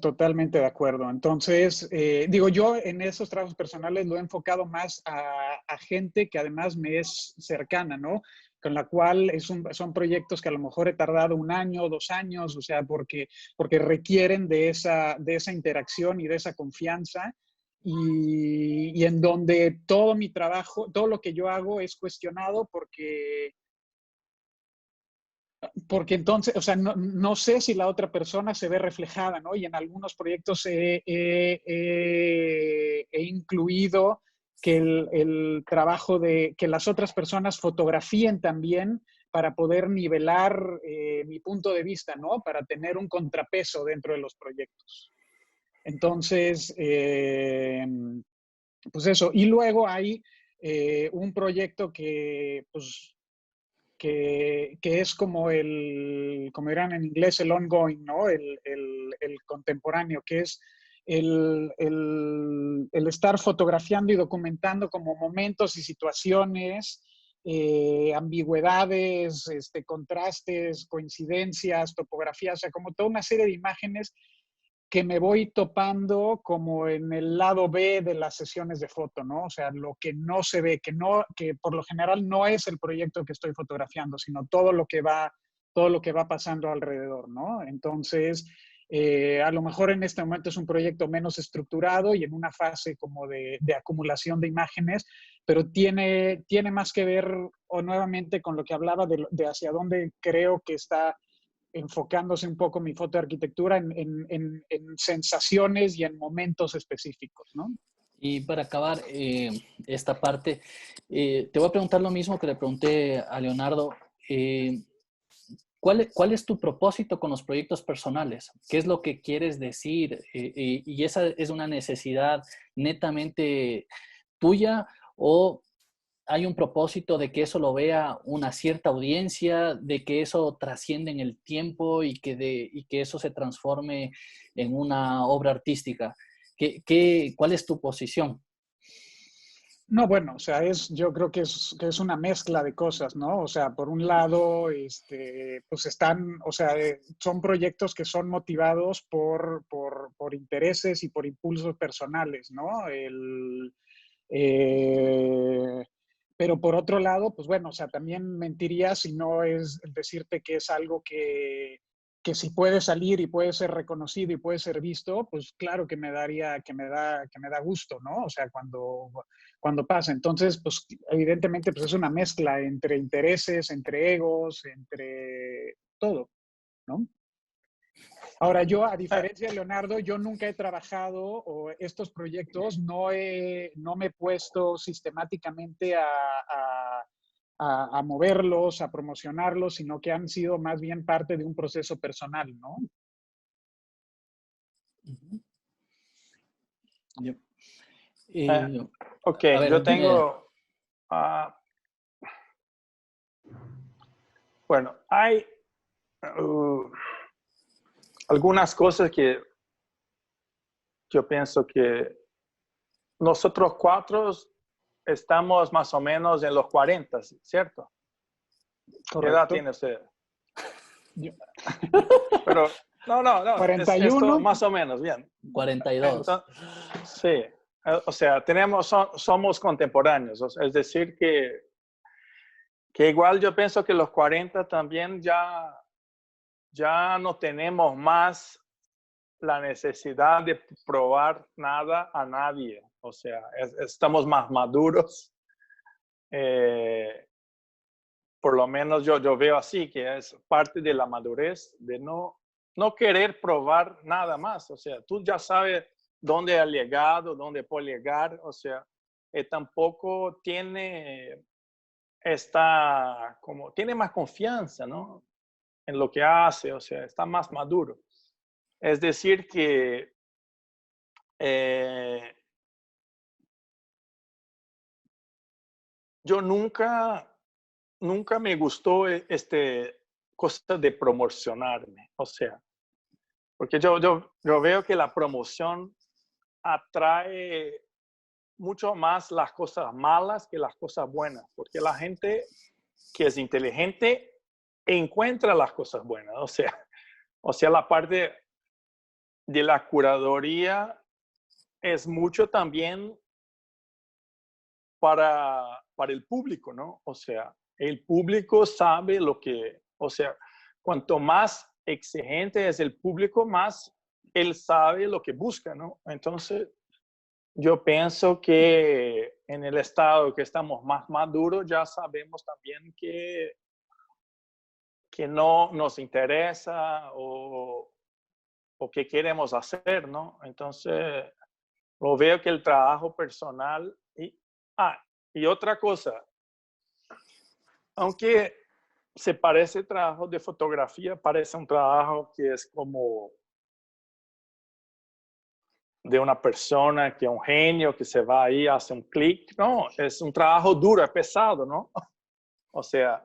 Totalmente de acuerdo. Entonces, digo, yo en esos trabajos personales lo he enfocado más a gente que además me es cercana, ¿no? Con la cual son proyectos que a lo mejor he tardado 1 año, 2 años, o sea, porque requieren de esa interacción y de esa confianza y en donde todo mi trabajo, todo lo que yo hago es cuestionado porque entonces, o sea, no sé si la otra persona se ve reflejada, ¿no? Y en algunos proyectos he incluido que el trabajo de que las otras personas fotografíen también para poder nivelar mi punto de vista, ¿no? Para tener un contrapeso dentro de los proyectos. Entonces, pues eso. Y luego hay un proyecto que, pues, que es como como dirán en inglés, el ongoing, ¿no? El contemporáneo, que es el estar fotografiando y documentando como momentos y situaciones, ambigüedades, contrastes, coincidencias, topografías, o sea, como toda una serie de imágenes que me voy topando como en el lado B de las sesiones de foto, ¿no? O sea, lo que no se ve, que por lo general no es el proyecto que estoy fotografiando, sino todo lo que va pasando alrededor, ¿no? Entonces, a lo mejor en este momento es un proyecto menos estructurado y en una fase como de acumulación de imágenes, pero tiene más que ver o nuevamente con lo que hablaba de hacia dónde creo que está enfocándose un poco mi fotoarquitectura en sensaciones y en momentos específicos, ¿no? Y para acabar esta parte, te voy a preguntar lo mismo que le pregunté a Leonardo. ¿Cuál es tu propósito con los proyectos personales? ¿Qué es lo que quieres decir? ¿Y esa es una necesidad netamente tuya o hay un propósito de que eso lo vea una cierta audiencia, de que eso trasciende en el tiempo y que eso se transforme en una obra artística? ¿Cuál es tu posición? No, bueno, o sea, yo creo que es una mezcla de cosas, ¿no? O sea, por un lado, pues o sea, son proyectos que son motivados por intereses y por impulsos personales, ¿no? Eh, pero por otro lado, pues bueno, o sea, también mentiría si no es decirte que es algo que si puede salir y puede ser reconocido y puede ser visto, pues claro que me da gusto, ¿no? O sea, cuando pasa. Entonces, pues evidentemente pues es una mezcla entre intereses, entre egos, entre todo, ¿no? Ahora, yo, a diferencia de Leonardo, yo nunca he trabajado o estos proyectos, no me he puesto sistemáticamente a moverlos, a promocionarlos, sino que han sido más bien parte de un proceso personal, ¿no? Yo, Ok, a ver, yo dime. tengo, bueno, hay algunas cosas que yo pienso que nosotros 4 estamos más o menos en los 40, ¿cierto? Correcto. ¿Qué edad tiene usted? Yo- Pero, no, 41. Esto más o menos, bien. 42. Entonces, sí, o sea, somos contemporáneos, es decir, que igual yo pienso que los 40 también ya no tenemos más la necesidad de probar nada a nadie, o sea, estamos más maduros. Por lo menos yo veo así, que es parte de la madurez de no querer probar nada más. O sea, tú ya sabes dónde ha llegado, dónde puede llegar. O sea, tampoco tiene tiene más confianza, ¿no? En lo que hace, o sea, está más maduro. Es decir que yo nunca me gustó cosa de promocionarme, o sea, porque yo veo que la promoción atrae mucho más las cosas malas que las cosas buenas, porque la gente que es inteligente encuentra las cosas buenas, o sea, la parte de la curaduría es mucho también para el público, ¿no? O sea, el público sabe o sea, cuanto más exigente es el público, más él sabe lo que busca, ¿no? Entonces, yo pienso que en el estado que estamos más maduros, ya sabemos también que no nos interesa o qué queremos hacer, ¿no? Entonces, lo veo que el trabajo personal y otra cosa, aunque se parece trabajo de fotografía, parece un trabajo que es como de una persona que es un genio, que se va ahí, hace un clic. No, es un trabajo duro, es pesado, ¿no? O sea,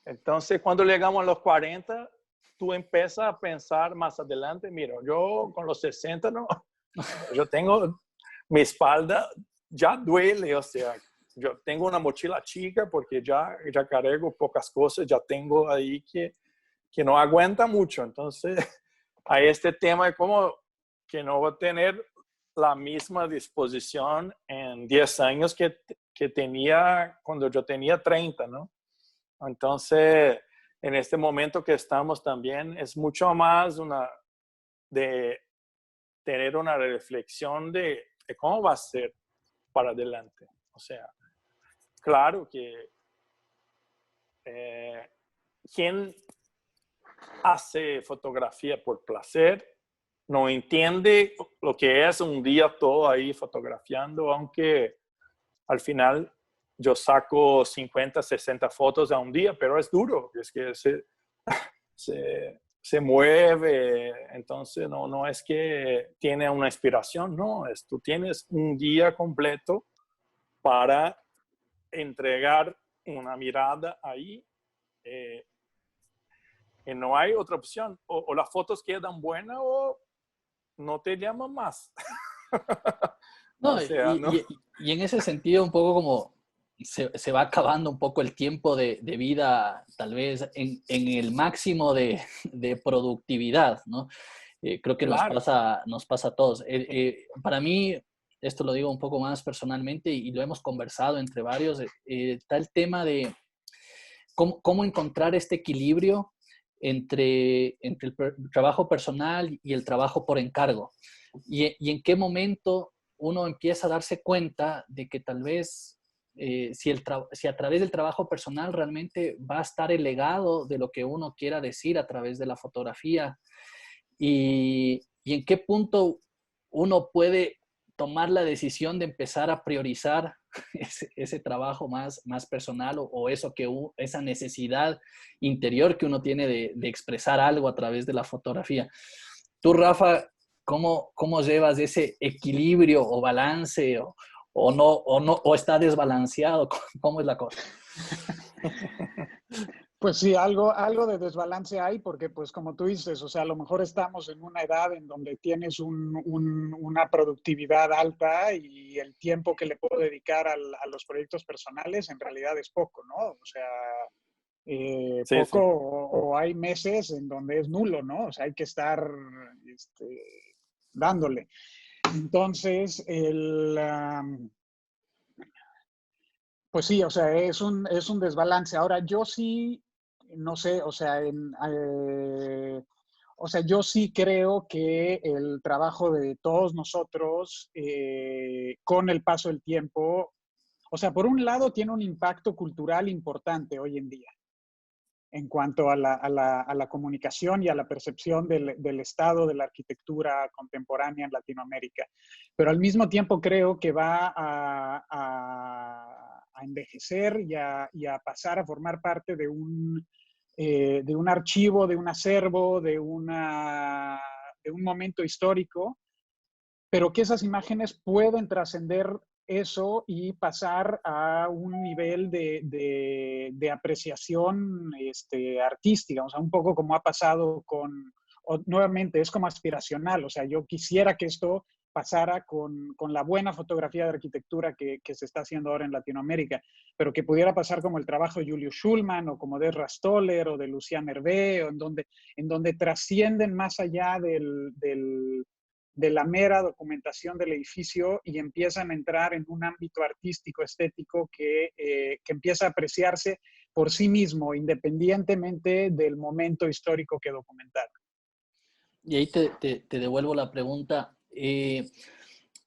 entonces cuando llegamos a los 40, tú empiezas a pensar más adelante, mira, yo con los 60, ¿no? Yo tengo mi espalda, ya duele, o sea, yo tengo una mochila chica porque ya cargo pocas cosas, ya tengo ahí que no aguanta mucho. Entonces, hay este tema de cómo que no voy a tener la misma disposición en 10 años que tenía cuando yo tenía 30, ¿no? Entonces, en este momento que estamos también, es mucho más de tener una reflexión de cómo va a ser para adelante. O sea, claro que quien hace fotografía por placer no entiende lo que es un día todo ahí fotografiando, aunque al final yo saco 50, 60 fotos a un día, pero es duro, es que se mueve, entonces no es que tiene una inspiración, no, tú tienes un día completo para entregar una mirada ahí y no hay otra opción, o las fotos quedan buenas o no te llaman más. No, O sea, ¿no? y en ese sentido un poco como se va acabando un poco el tiempo de vida, tal vez en el máximo de productividad, ¿no? Creo que Claro. nos pasa a todos. Para mí, esto lo digo un poco más personalmente y lo hemos conversado entre varios, está el tema de cómo encontrar este equilibrio entre el trabajo personal y el trabajo por encargo. Y en qué momento uno empieza a darse cuenta de que tal vez si a través del trabajo personal realmente va a estar el legado de lo que uno quiera decir a través de la fotografía y en qué punto uno puede tomar la decisión de empezar a priorizar ese trabajo más personal o eso esa necesidad interior que uno tiene de expresar algo a través de la fotografía. Tú, Rafa, ¿cómo llevas ese equilibrio o balance o está desbalanceado? ¿Cómo es la cosa? Pues sí, algo de desbalance hay porque, pues como tú dices, o sea, a lo mejor estamos en una edad en donde tienes una productividad alta y el tiempo que le puedo dedicar a los proyectos personales en realidad es poco, ¿no? O sea, Sí, poco sí. o hay meses en donde es nulo, ¿no? O sea, hay que estar dándole. Entonces, pues sí, o sea, es un desbalance. Ahora, yo sí, no sé, o sea, o sea, yo sí creo que el trabajo de todos nosotros, con el paso del tiempo, o sea, por un lado tiene un impacto cultural importante hoy en día en cuanto a la comunicación y a la percepción del estado de la arquitectura contemporánea en Latinoamérica. Pero al mismo tiempo creo que va a envejecer y a pasar a formar parte de un archivo, de un acervo, de un momento histórico, pero que esas imágenes pueden trascender eso y pasar a un nivel de apreciación artística, o sea, un poco como ha pasado nuevamente, es como aspiracional, o sea, yo quisiera que esto pasara con la buena fotografía de arquitectura que se está haciendo ahora en Latinoamérica, pero que pudiera pasar como el trabajo de Julius Schulman o como de Rastoller o de Lucian Hervé, o en donde trascienden más allá de la mera documentación del edificio y empiezan a entrar en un ámbito artístico, estético, que empieza a apreciarse por sí mismo, independientemente del momento histórico que documentar. Y ahí te devuelvo la pregunta.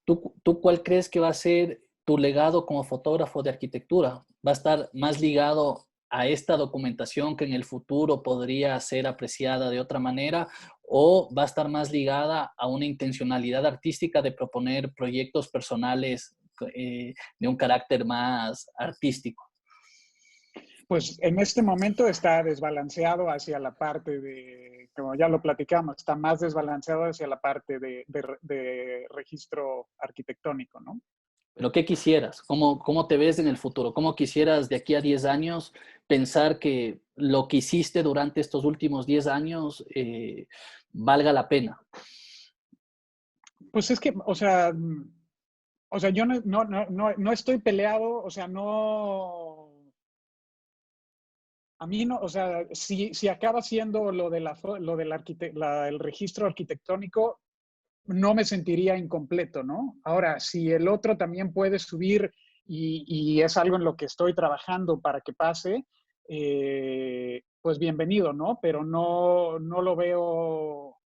¿Tú cuál crees que va a ser tu legado como fotógrafo de arquitectura? ¿Va a estar más ligado a esta documentación que en el futuro podría ser apreciada de otra manera? ¿O va a estar más ligada a una intencionalidad artística de proponer proyectos personales de un carácter más artístico? Pues en este momento está desbalanceado hacia la parte de, como ya lo platicamos, está más desbalanceado hacia la parte de registro arquitectónico, ¿no? ¿Pero qué quisieras? ¿Cómo te ves en el futuro? ¿Cómo quisieras de aquí a 10 años pensar que lo que hiciste durante estos últimos 10 años valga la pena? Pues es que, o sea, yo no estoy peleado, o sea, no, a mí no, o sea, si acaba siendo el registro arquitectónico, no me sentiría incompleto, ¿no? Ahora, si el otro también puede subir y es algo en lo que estoy trabajando para que pase, pues bienvenido, ¿no? Pero no lo veo,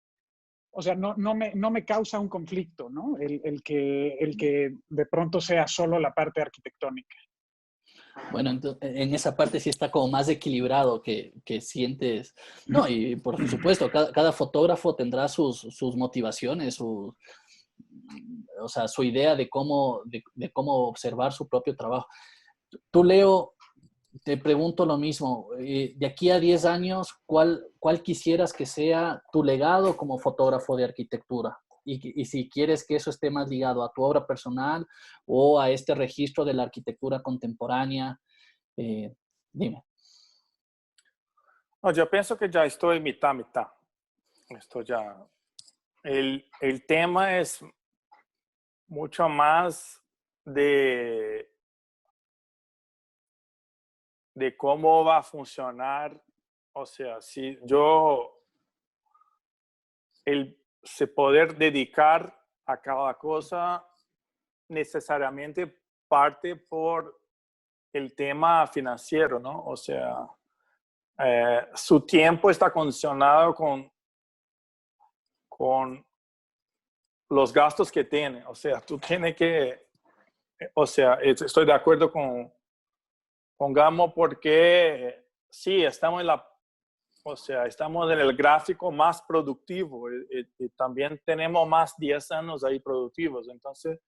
o sea, no me causa un conflicto, ¿no? El que de pronto sea solo la parte arquitectónica. Bueno, en esa parte sí está como más equilibrado que sientes. No, y por supuesto, cada fotógrafo tendrá sus motivaciones, o sea, su idea de cómo observar su propio trabajo. Tú, Leo, te pregunto lo mismo. De aquí a 10 años, ¿cuál quisieras que sea tu legado como fotógrafo de arquitectura? Y si quieres que eso esté más ligado a tu obra personal o a este registro de la arquitectura contemporánea, eh, dime. No, yo pienso que ya estoy mitad, mitad. Esto ya. El tema es mucho más de cómo va a funcionar. O sea, si yo, se poder dedicar a cada cosa necesariamente parte por el tema financiero, ¿no? O sea, su tiempo está condicionado con los gastos que tiene. O sea, tú tienes que, o sea, estoy de acuerdo con Gamo porque sí, o sea, estamos en el gráfico más productivo y también tenemos más 10 años ahí productivos. Entonces,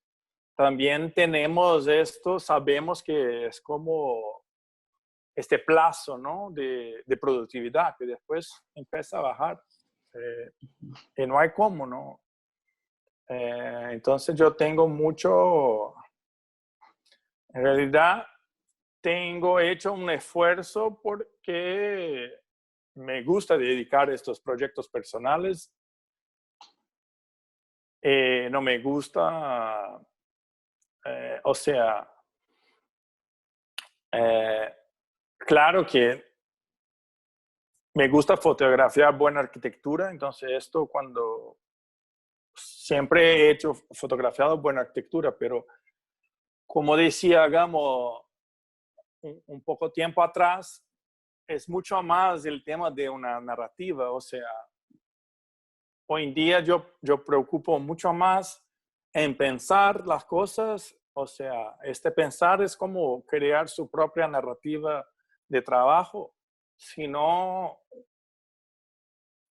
también tenemos esto, sabemos que es como este plazo, ¿no? de productividad que después empieza a bajar. Y no hay cómo, ¿no? Entonces yo tengo mucho, en realidad, tengo hecho un esfuerzo porque me gusta dedicar estos proyectos personales. No me gusta, o sea, claro que me gusta fotografiar buena arquitectura, entonces esto cuando siempre he hecho fotografiado buena arquitectura, pero como decía Gamo un poco tiempo atrás, es mucho más el tema de una narrativa, o sea, hoy en día yo preocupo mucho más en pensar las cosas, o sea, este pensar es como crear su propia narrativa de trabajo, sino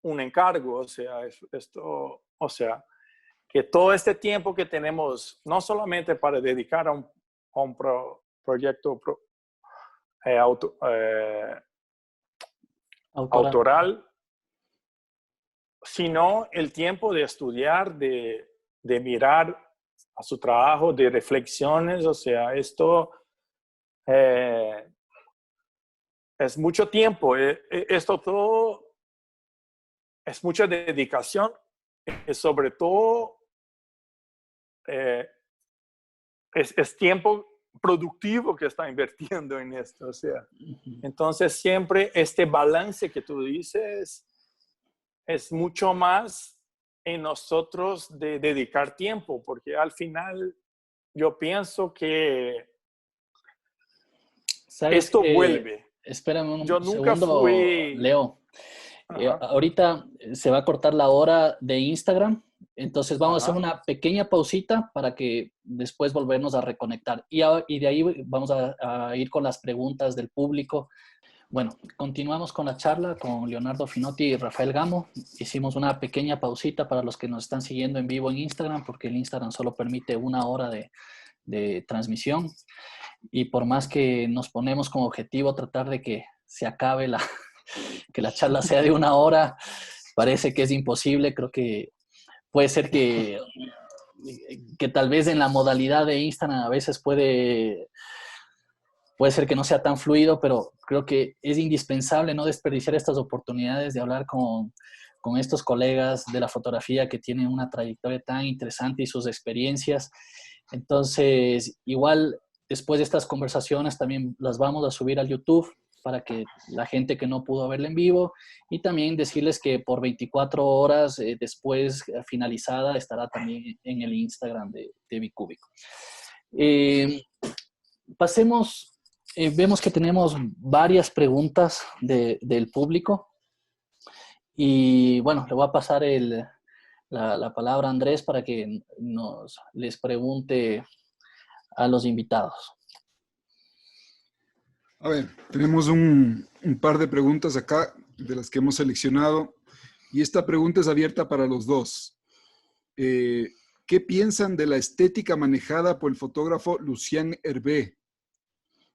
un encargo, o sea, esto, o sea, que todo este tiempo que tenemos, no solamente para dedicar a un proyecto autoral, sino el tiempo de estudiar, de mirar a su trabajo, de reflexiones, o sea, esto es mucho tiempo, esto todo es mucha dedicación, sobre todo es tiempo productivo que está invirtiendo en esto, o sea, entonces siempre este balance que tú dices es mucho más en nosotros de dedicar tiempo, porque al final yo pienso que ¿Sabes esto qué? vuelve. Espérame Yo un nunca segundo, fui... Leo. Ajá, Ahorita se va a cortar la hora de Instagram, entonces vamos a hacer ajá. una pequeña pausita para que después volvernos a reconectar. Y de ahí vamos a ir con las preguntas del público. Bueno, continuamos con la charla con Leonardo Finotti y Rafael Gamo. Hicimos una pequeña pausita para los que nos están siguiendo en vivo en Instagram, porque el Instagram solo permite 1 hora de transmisión. Y por más que nos ponemos como objetivo tratar de que se acabe que la charla sea de 1 hora, parece que es imposible. Creo que puede ser que tal vez en la modalidad de Instagram a veces puede ser que no sea tan fluido, pero creo que es indispensable no desperdiciar estas oportunidades de hablar con estos colegas de la fotografía que tienen una trayectoria tan interesante y sus experiencias. Entonces, igual después de estas conversaciones también las vamos a subir al YouTube para que la gente que no pudo verla en vivo, y también decirles que por 24 horas después finalizada estará también en el Instagram de Bicúbico. Pasemos, vemos que tenemos varias preguntas del público y bueno, le voy a pasar la palabra a Andrés para que les pregunte a los invitados. A ver, tenemos un par de preguntas acá de las que hemos seleccionado y esta pregunta es abierta para los dos. ¿Qué piensan de la estética manejada por el fotógrafo Lucien Hervé?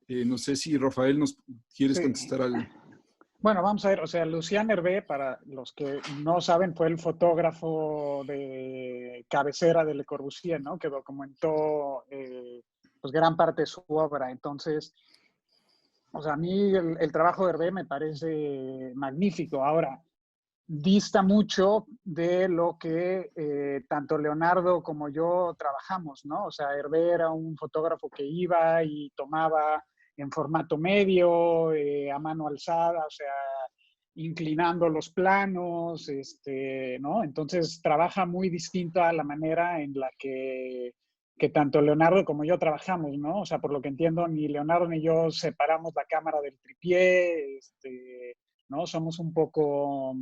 No sé si Rafael nos quieres contestar algo. Bueno, vamos a ver, o sea, Lucien Hervé, para los que no saben, fue el fotógrafo de cabecera de Le Corbusier, ¿no? Que documentó pues gran parte de su obra. Entonces, o sea, a mí el trabajo de Hervé me parece magnífico. Ahora, dista mucho de lo que tanto Leonardo como yo trabajamos, ¿no? O sea, Hervé era un fotógrafo que iba y tomaba en formato medio, a mano alzada, o sea, inclinando los planos, ¿no? Entonces trabaja muy distinto a la manera en la que tanto Leonardo como yo trabajamos, ¿no? O sea, por lo que entiendo, ni Leonardo ni yo separamos la cámara del tripié, ¿no? Somos un poco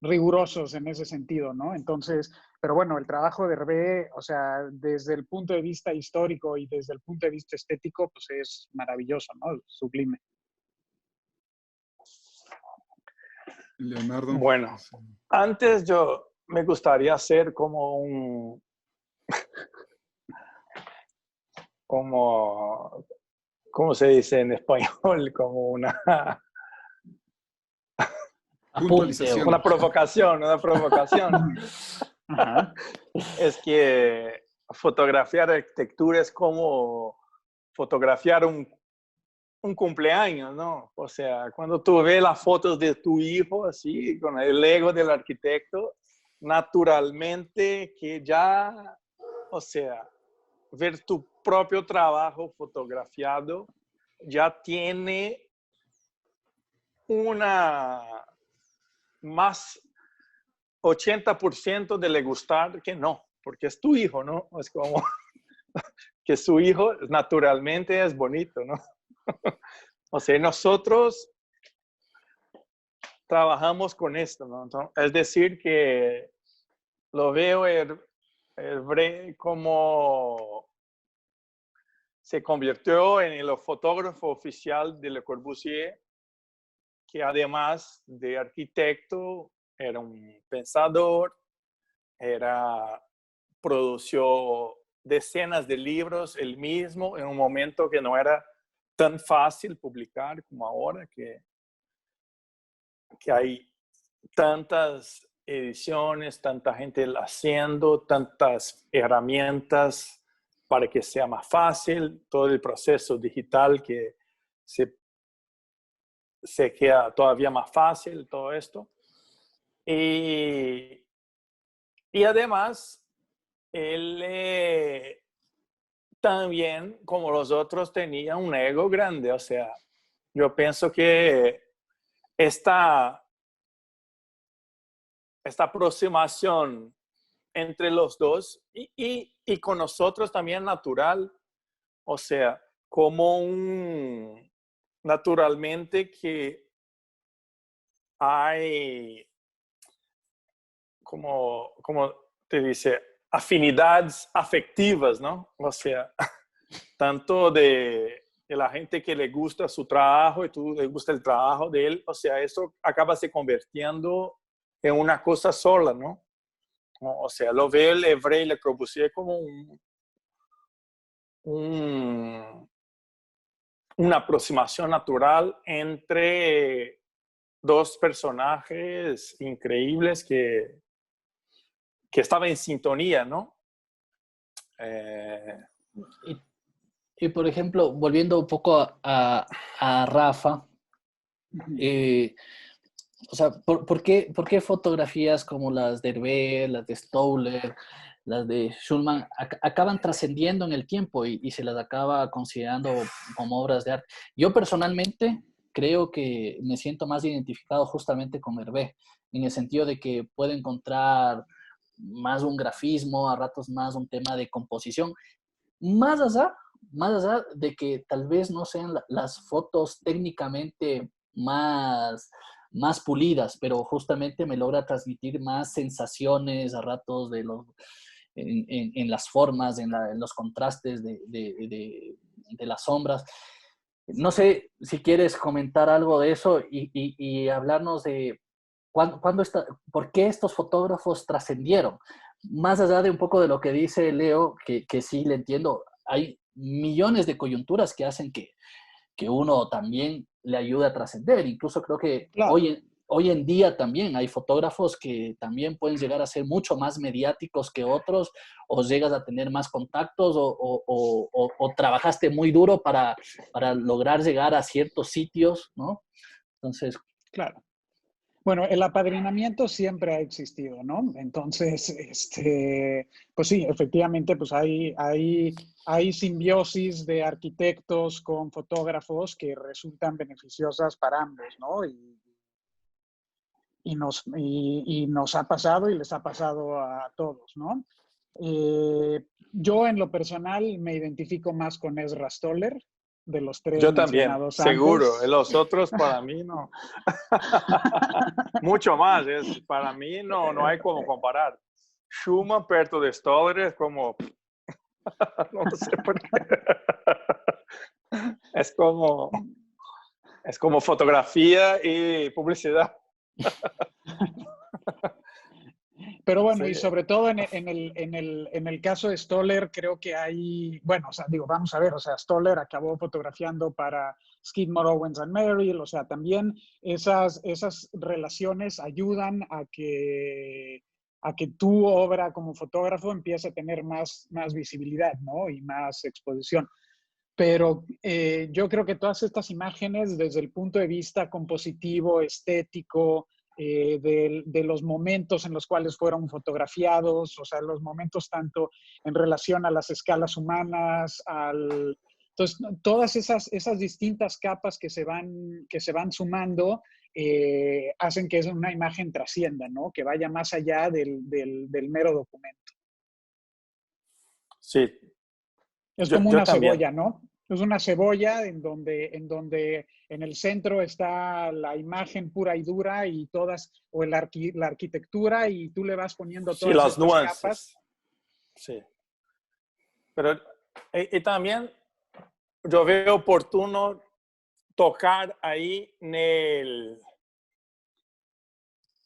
rigurosos en ese sentido, ¿no? Entonces, pero bueno, el trabajo de Hervé, o sea, desde el punto de vista histórico y desde el punto de vista estético, pues es maravilloso, ¿no? Sublime. Leonardo. Bueno, antes yo me gustaría hacer como ¿cómo se dice en español? Como una Puntualización. una provocación. Ajá. Es que fotografiar arquitectura es como fotografiar un un cumpleaños, ¿no? O sea, cuando tú ves las fotos de tu hijo así, con el ego del arquitecto, naturalmente que ya, o sea, ver tu propio trabajo fotografiado ya tiene una más 80% de le gustar que no, porque es tu hijo, ¿no? Es como que su hijo naturalmente es bonito, ¿no? O sea, nosotros trabajamos con esto, ¿no? Es decir, que lo veo como se convirtió en el fotógrafo oficial de Le Corbusier, que además de arquitecto, era un pensador, produció decenas de libros él mismo en un momento que no era tan fácil publicar como ahora, que hay tantas ediciones, tanta gente haciendo, tantas herramientas para que sea más fácil, todo el proceso digital que se queda todavía más fácil, todo esto. Y además, él también, como los otros, tenía un ego grande. O sea, yo pienso que esta aproximación entre los dos y con nosotros también natural. O sea, naturalmente que hay, como te dice, afinidades afectivas, ¿no? O sea, tanto de la gente que le gusta su trabajo y tú le gusta el trabajo de él. O sea, eso acaba se convirtiendo en una cosa sola, ¿no? O sea, lo veo el Evray y Le Corbusier como una aproximación natural entre dos personajes increíbles que estaban en sintonía, ¿no? Por ejemplo, volviendo un poco a Rafa, o sea, ¿por qué fotografías como las de Hervé, las de Stouler, las de Schulman acaban trascendiendo en el tiempo y se las acaba considerando como obras de arte? Yo personalmente creo que me siento más identificado justamente con Hervé, en el sentido de que puedo encontrar más un grafismo, a ratos más un tema de composición, más allá de que tal vez no sean las fotos técnicamente más pulidas, pero justamente me logra transmitir más sensaciones a ratos en las formas, en los contrastes de las sombras. No sé si quieres comentar algo de eso y hablarnos de por qué estos fotógrafos trascendieron. Más allá de un poco de lo que dice Leo, que sí le entiendo, hay millones de coyunturas que hacen que uno también le ayude a trascender. Incluso creo que Claro. hoy en día también hay fotógrafos que también pueden llegar a ser mucho más mediáticos que otros, o llegas a tener más contactos, o trabajaste muy duro para lograr llegar a ciertos sitios, ¿no? Entonces, Claro. Bueno, el apadrinamiento siempre ha existido, ¿no? Entonces, pues sí, efectivamente, pues hay simbiosis de arquitectos con fotógrafos que resultan beneficiosas para ambos, ¿no? Y nos ha pasado y les ha pasado a todos, ¿no? Yo en lo personal me identifico más con Ezra Stoller, de los tres Yo también, mencionados seguro. antes. Los otros para mí no. Mucho más. Para mí no hay como comparar. Schumann perto de Stoller es como... no sé por qué. Es como fotografía y publicidad. Pero bueno, Sí. y sobre todo en el caso de Stoller, creo que hay, bueno, o sea, digo, vamos a ver, o sea, Stoller acabó fotografiando para Skidmore, Owens and Merrill, o sea, también esas relaciones ayudan a que tu obra como fotógrafo empiece a tener más visibilidad, ¿no? Y más exposición. Pero yo creo que todas estas imágenes, desde el punto de vista compositivo, estético, de los momentos en los cuales fueron fotografiados, o sea, los momentos tanto en relación a las escalas humanas, entonces, todas esas distintas capas que se van sumando hacen que una imagen trascienda, ¿no? Que vaya más allá del mero documento. Sí, Es como yo una también. cebolla, ¿no? Es una cebolla en donde en el centro está la imagen pura y dura y todas, o la arquitectura, y tú le vas poniendo Sí, todas las estas capas. nuances. Sí. Pero y también yo veo oportuno tocar ahí en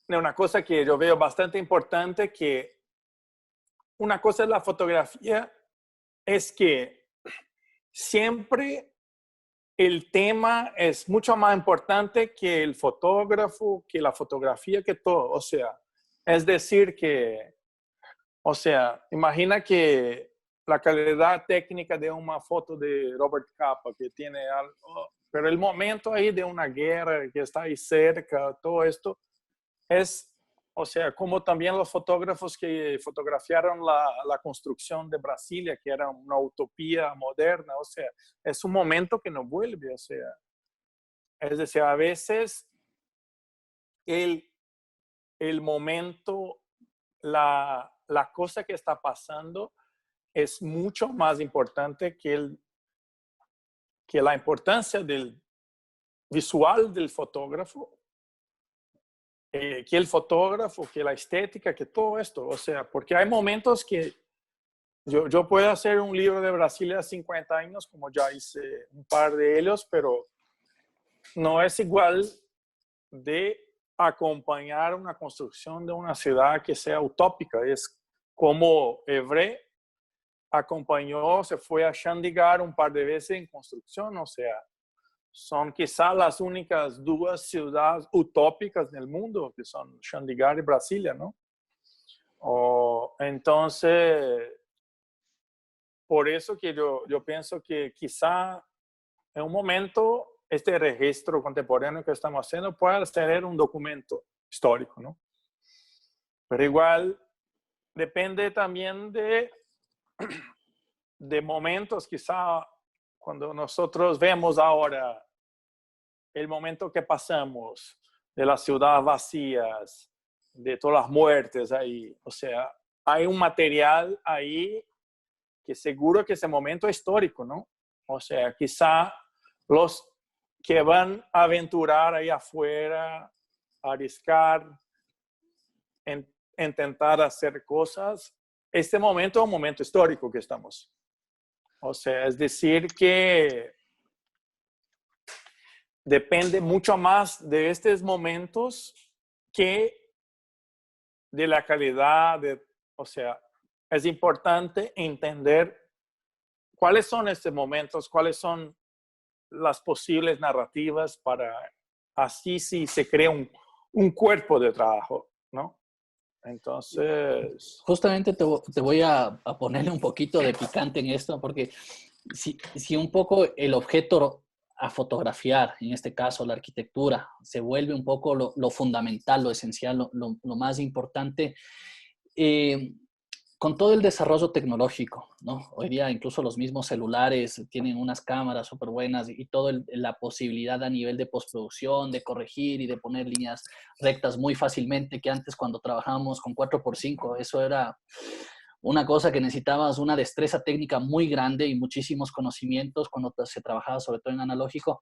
una cosa que yo veo bastante importante, que una cosa es la fotografía, es que siempre el tema es mucho más importante que el fotógrafo, que la fotografía, que todo. O sea, es decir que, o sea, imagina que la calidad técnica de una foto de Robert Capa, que tiene algo, pero el momento ahí de una guerra que está ahí cerca, todo esto, es, o sea, como también los fotógrafos que fotografiaron la construcción de Brasilia, que era una utopía moderna, o sea, es un momento que no vuelve, o sea, es decir, a veces el momento, la cosa que está pasando es mucho más importante que la importancia del visual del fotógrafo, que el fotógrafo, que la estética, que todo esto. O sea, porque hay momentos que yo puedo hacer un libro de Brasilia 50 años, como ya hice un par de ellos, pero no es igual de acompañar una construcción de una ciudad que sea utópica. Es como Evre acompañó, se fue a Chandigarh un par de veces en construcción, o sea, son quizás las únicas dos ciudades utópicas del mundo, que son Chandigarh y Brasilia, ¿no? Entonces, por eso que yo pienso que quizá en un momento este registro contemporáneo que estamos haciendo pueda ser un documento histórico, ¿no? Pero igual depende también de momentos, quizá cuando nosotros vemos ahora el momento que pasamos de las ciudades vacías, de todas las muertes ahí, o sea, hay un material ahí que seguro que ese momento es histórico, ¿no? O sea, quizá los que van a aventurar ahí afuera, a arriesgar, intentar hacer cosas, este momento es un momento histórico que estamos. O sea, es decir que depende mucho más de estos momentos que de la calidad, o sea, es importante entender cuáles son estos momentos, cuáles son las posibles narrativas para así sí se crea un cuerpo de trabajo, ¿no? Entonces... Justamente te voy a ponerle un poquito de picante en esto, porque si un poco el objeto a fotografiar, en este caso la arquitectura, se vuelve un poco lo fundamental, lo esencial, lo más importante, con todo el desarrollo tecnológico, ¿no? Hoy día incluso los mismos celulares tienen unas cámaras súper buenas y toda la posibilidad a nivel de postproducción, de corregir y de poner líneas rectas muy fácilmente, que antes cuando trabajábamos con 4x5, eso era una cosa que necesitabas una destreza técnica muy grande y muchísimos conocimientos cuando se trabajaba sobre todo en analógico.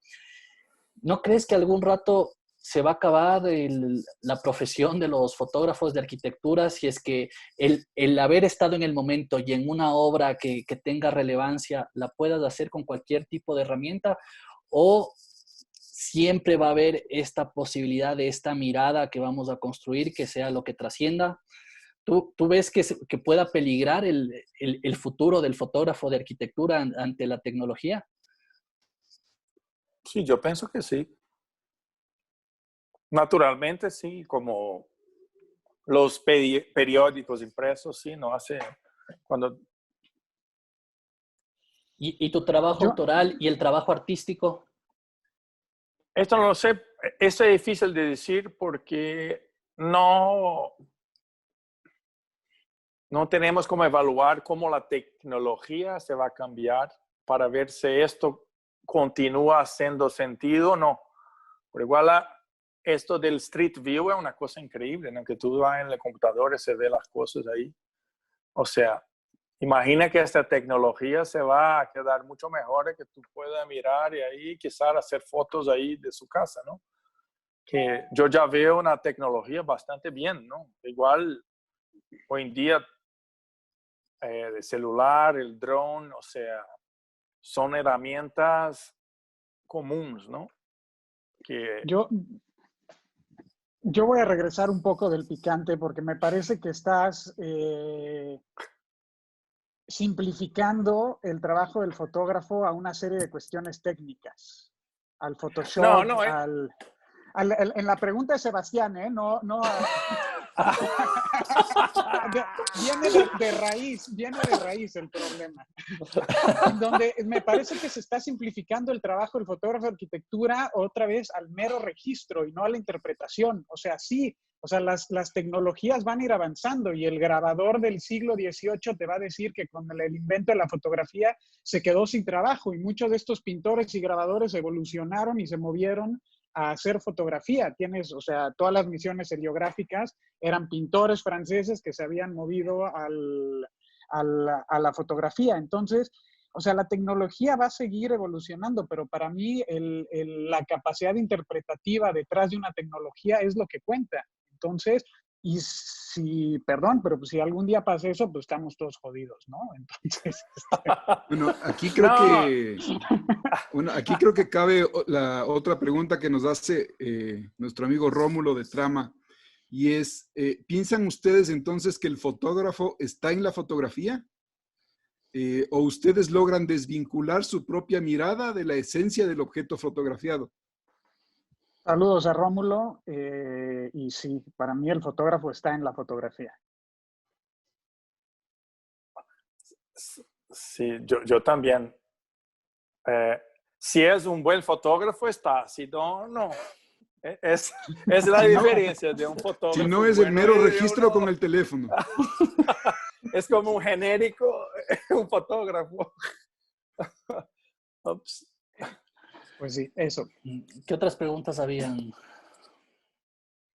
¿No crees que algún rato se va a acabar la profesión de los fotógrafos de arquitectura si es que el haber estado en el momento y en una obra que tenga relevancia la puedas hacer con cualquier tipo de herramienta? ¿O siempre va a haber esta posibilidad de esta mirada que vamos a construir, que sea lo que trascienda? ¿Tú ves que pueda peligrar el futuro del fotógrafo de arquitectura ante la tecnología? Sí, yo pienso que sí. Naturalmente sí, como los periódicos impresos, sí, no hace, cuando ¿Y tu trabajo Yo, autoral y el trabajo artístico? Esto no lo sé, esto es difícil de decir porque no tenemos cómo evaluar cómo la tecnología se va a cambiar para ver si esto continúa haciendo sentido o no. Pero igual esto del Street View es una cosa increíble, ¿no? Que tú vas en el computador y se ve las cosas ahí. O sea, imagina que esta tecnología se va a quedar mucho mejor, que tú puedas mirar y ahí quizás hacer fotos ahí de su casa, ¿no? Que yo ya veo una tecnología bastante bien, ¿no? Igual hoy en día el celular, el drone, o sea, son herramientas comunes, ¿no? Que yo, yo voy a regresar un poco del picante porque me parece que estás simplificando el trabajo del fotógrafo a una serie de cuestiones técnicas, al no, Photoshop, no, en la pregunta de Sebastián, ¿eh? No, no, viene de raíz el problema. En donde me parece que se está simplificando el trabajo del fotógrafo de arquitectura otra vez al mero registro y no a la interpretación. O sea, sí, o sea, las tecnologías van a ir avanzando y el grabador del siglo XVIII te va a decir que con el invento de la fotografía se quedó sin trabajo y muchos de estos pintores y grabadores evolucionaron y se movieron a hacer fotografía. Tienes, o sea, todas las misiones heliográficas eran pintores franceses que se habían movido a la fotografía. Entonces, o sea, la tecnología va a seguir evolucionando, pero para mí la capacidad interpretativa detrás de una tecnología es lo que cuenta. Entonces, y si, perdón, pero pues si algún día pasa eso, pues estamos todos jodidos, ¿no? Entonces, Bueno, aquí creo no, que, bueno, aquí creo que cabe la otra pregunta que nos hace nuestro amigo Rómulo de Trama, y es, ¿piensan ustedes entonces que el fotógrafo está en la fotografía? ¿O ustedes logran desvincular su propia mirada de la esencia del objeto fotografiado? saludos a Rómulo. Y sí, para mí el fotógrafo está en la fotografía. sí, yo también. Si es un buen fotógrafo, está. Si no, no. Es la Si no, diferencia de un si fotógrafo no es el bueno y mero de registro con uno. el teléfono. Es como un genérico, un fotógrafo. Ups. Pues sí, eso. ¿Qué otras preguntas habían?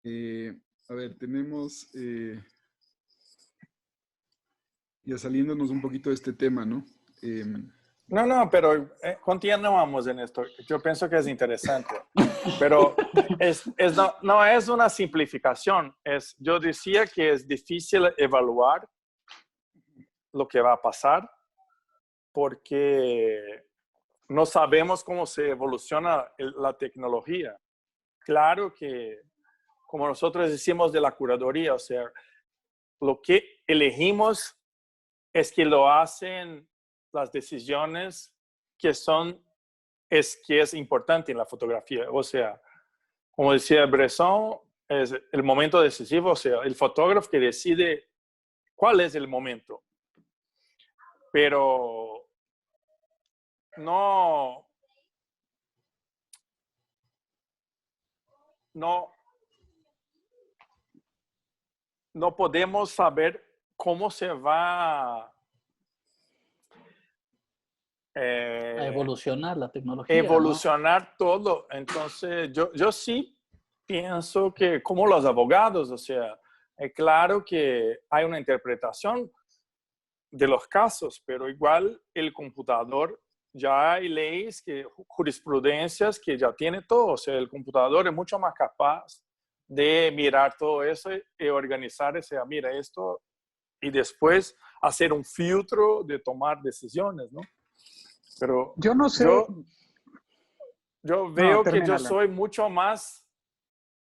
A ver, tenemos, ya saliéndonos un poquito de este tema, ¿no? No, pero continuamos en esto. Yo pienso que es interesante. Pero no es una simplificación. Yo decía que es difícil evaluar lo que va a pasar porque no sabemos cómo se evoluciona la tecnología. Claro que, como nosotros decimos de la curaduría, o sea, lo que elegimos es que lo hacen las decisiones que es importante en la fotografía. O sea, como decía Bresson, es el momento decisivo, o sea, el fotógrafo que decide cuál es el momento. Pero no podemos saber cómo se va A evolucionar la tecnología, ¿no? evolucionar todo. Entonces, yo sí pienso que como los abogados, o sea, es claro que hay una interpretación de los casos, pero igual el computador, ya hay leyes, jurisprudencias que ya tiene todo, o sea, el computador es mucho más capaz de mirar todo eso y organizar ese, mira esto, y después hacer un filtro de tomar decisiones, ¿no? Pero Yo no sé. yo No, veo que yo termínalo. soy mucho más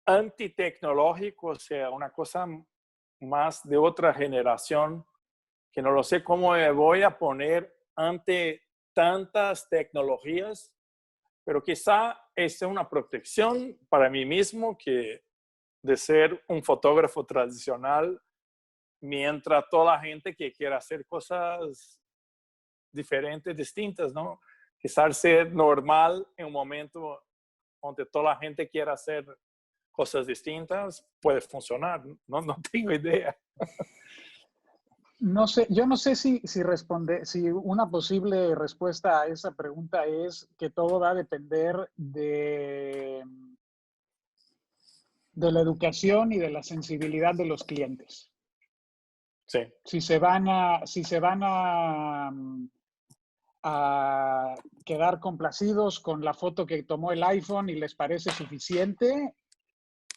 antitecnológico, o sea, una cosa más de otra generación, que no lo sé cómo me voy a poner ante tantas tecnologías, pero quizá es una protección para mí mismo que de ser un fotógrafo tradicional, mientras toda la gente que quiera hacer cosas diferentes, distintas, ¿no? Quizás ser normal en un momento donde toda la gente quiera hacer cosas distintas puede funcionar. No tengo idea. No sé, yo no sé si una posible respuesta a esa pregunta es que todo va a depender de la educación y de la sensibilidad de los clientes. Sí. Si se van a quedar complacidos con la foto que tomó el iPhone y les parece suficiente,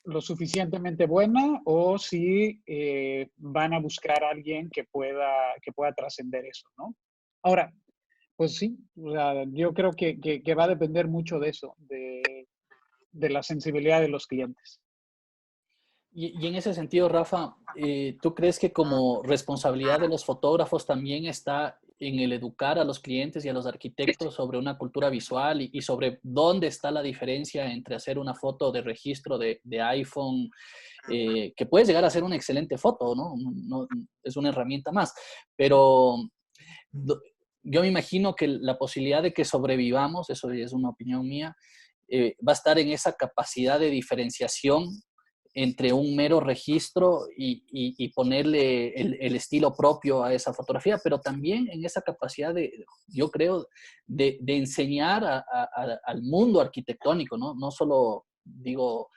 lo suficientemente buena, o si van a buscar a alguien que pueda trascender eso, ¿no? Ahora, pues sí, o sea, yo creo que va a depender mucho de eso, de la sensibilidad de los clientes. Y en ese sentido, Rafa, ¿tú crees que como responsabilidad de los fotógrafos también está en el educar a los clientes y a los arquitectos sobre una cultura visual y sobre dónde está la diferencia entre hacer una foto de registro de iPhone, que puede llegar a ser una excelente foto, ¿no? Es una herramienta más, pero yo me imagino que la posibilidad de que sobrevivamos, eso es una opinión mía, va a estar en esa capacidad de diferenciación entre un mero registro y ponerle el estilo propio a esa fotografía, pero también en esa capacidad yo creo, de enseñar al mundo arquitectónico, ¿no? No solo digo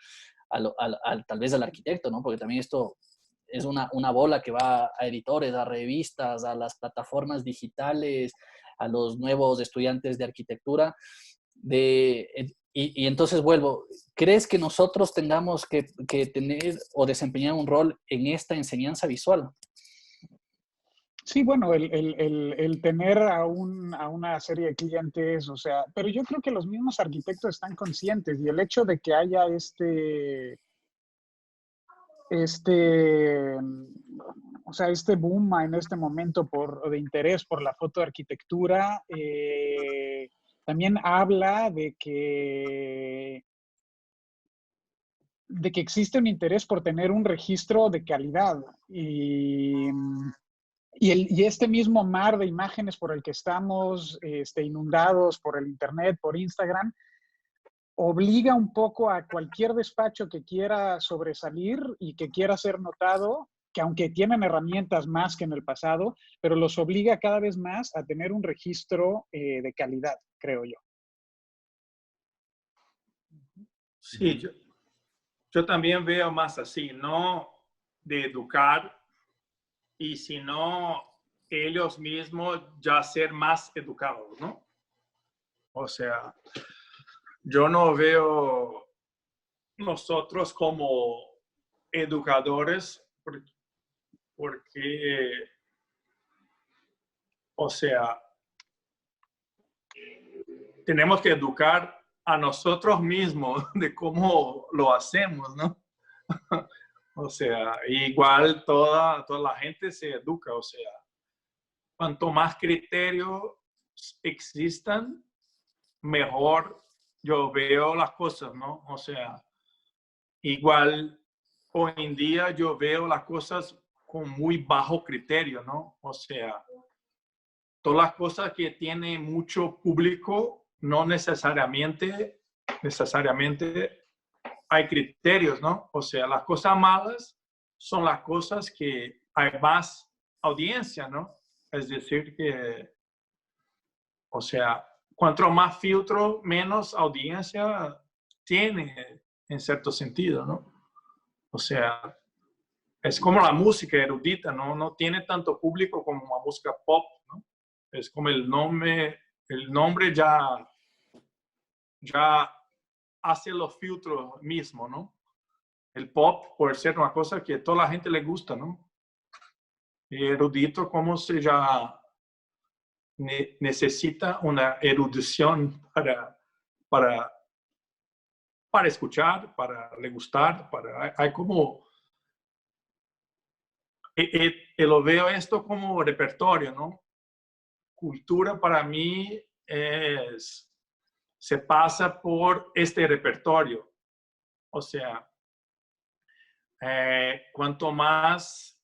tal vez al arquitecto, ¿no? Porque también esto es una bola que va a editores, a revistas, a las plataformas digitales, a los nuevos estudiantes de arquitectura. Y entonces vuelvo, ¿crees que nosotros tengamos que tener o desempeñar un rol en esta enseñanza visual? Sí, bueno, el tener a una serie de clientes, o sea, pero yo creo que los mismos arquitectos están conscientes, y el hecho de que haya este boom en este momento de interés por la fotoarquitectura, también habla de que existe un interés por tener un registro de calidad. Y este mismo mar de imágenes por el que estamos inundados por el Internet, por Instagram, obliga un poco a cualquier despacho que quiera sobresalir y que quiera ser notado, que aunque tienen herramientas más que en el pasado, pero los obliga cada vez más a tener un registro de calidad, creo yo. Sí, yo también veo más así, no de educar, y sino ellos mismos ya ser más educados, ¿no? O sea, yo no veo nosotros como educadores porque, o sea, tenemos que educar a nosotros mismos de cómo lo hacemos, ¿no? O sea, igual toda la gente se educa, o sea, cuanto más criterios existan, mejor yo veo las cosas, ¿no? O sea, igual hoy en día yo veo las cosas con muy bajo criterio, ¿no? O sea, todas las cosas que tienen mucho público no necesariamente hay criterios, ¿no? O sea, las cosas malas son las cosas que hay más audiencia, ¿no? Es decir, que, o sea, cuanto más filtro, menos audiencia tiene en cierto sentido, ¿no? O sea, es como la música erudita, ¿no? No tiene tanto público como la música pop, ¿no? Es como el nombre ya hace los filtros mismo, ¿no? El pop puede ser una cosa que a toda la gente le gusta, ¿no? Y erudito, como se ya necesita una erudición para escuchar, para le gustar, hay como, lo veo esto como repertorio, ¿no? Cultura para mí se pasa por este repertorio. O sea, cuanto más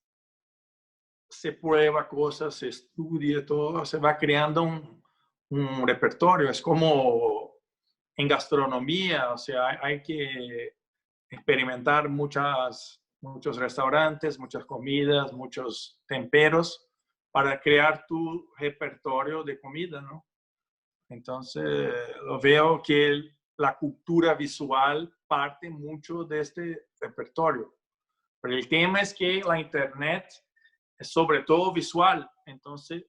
se prueba cosas, se estudia todo, se va creando un repertorio. Es como en gastronomía, o sea, hay que experimentar muchos restaurantes, muchas comidas, muchos temperos para crear tu repertorio de comida, ¿no? Entonces, lo veo que la cultura visual parte mucho de este repertorio. Pero el tema es que la Internet es sobre todo visual. Entonces,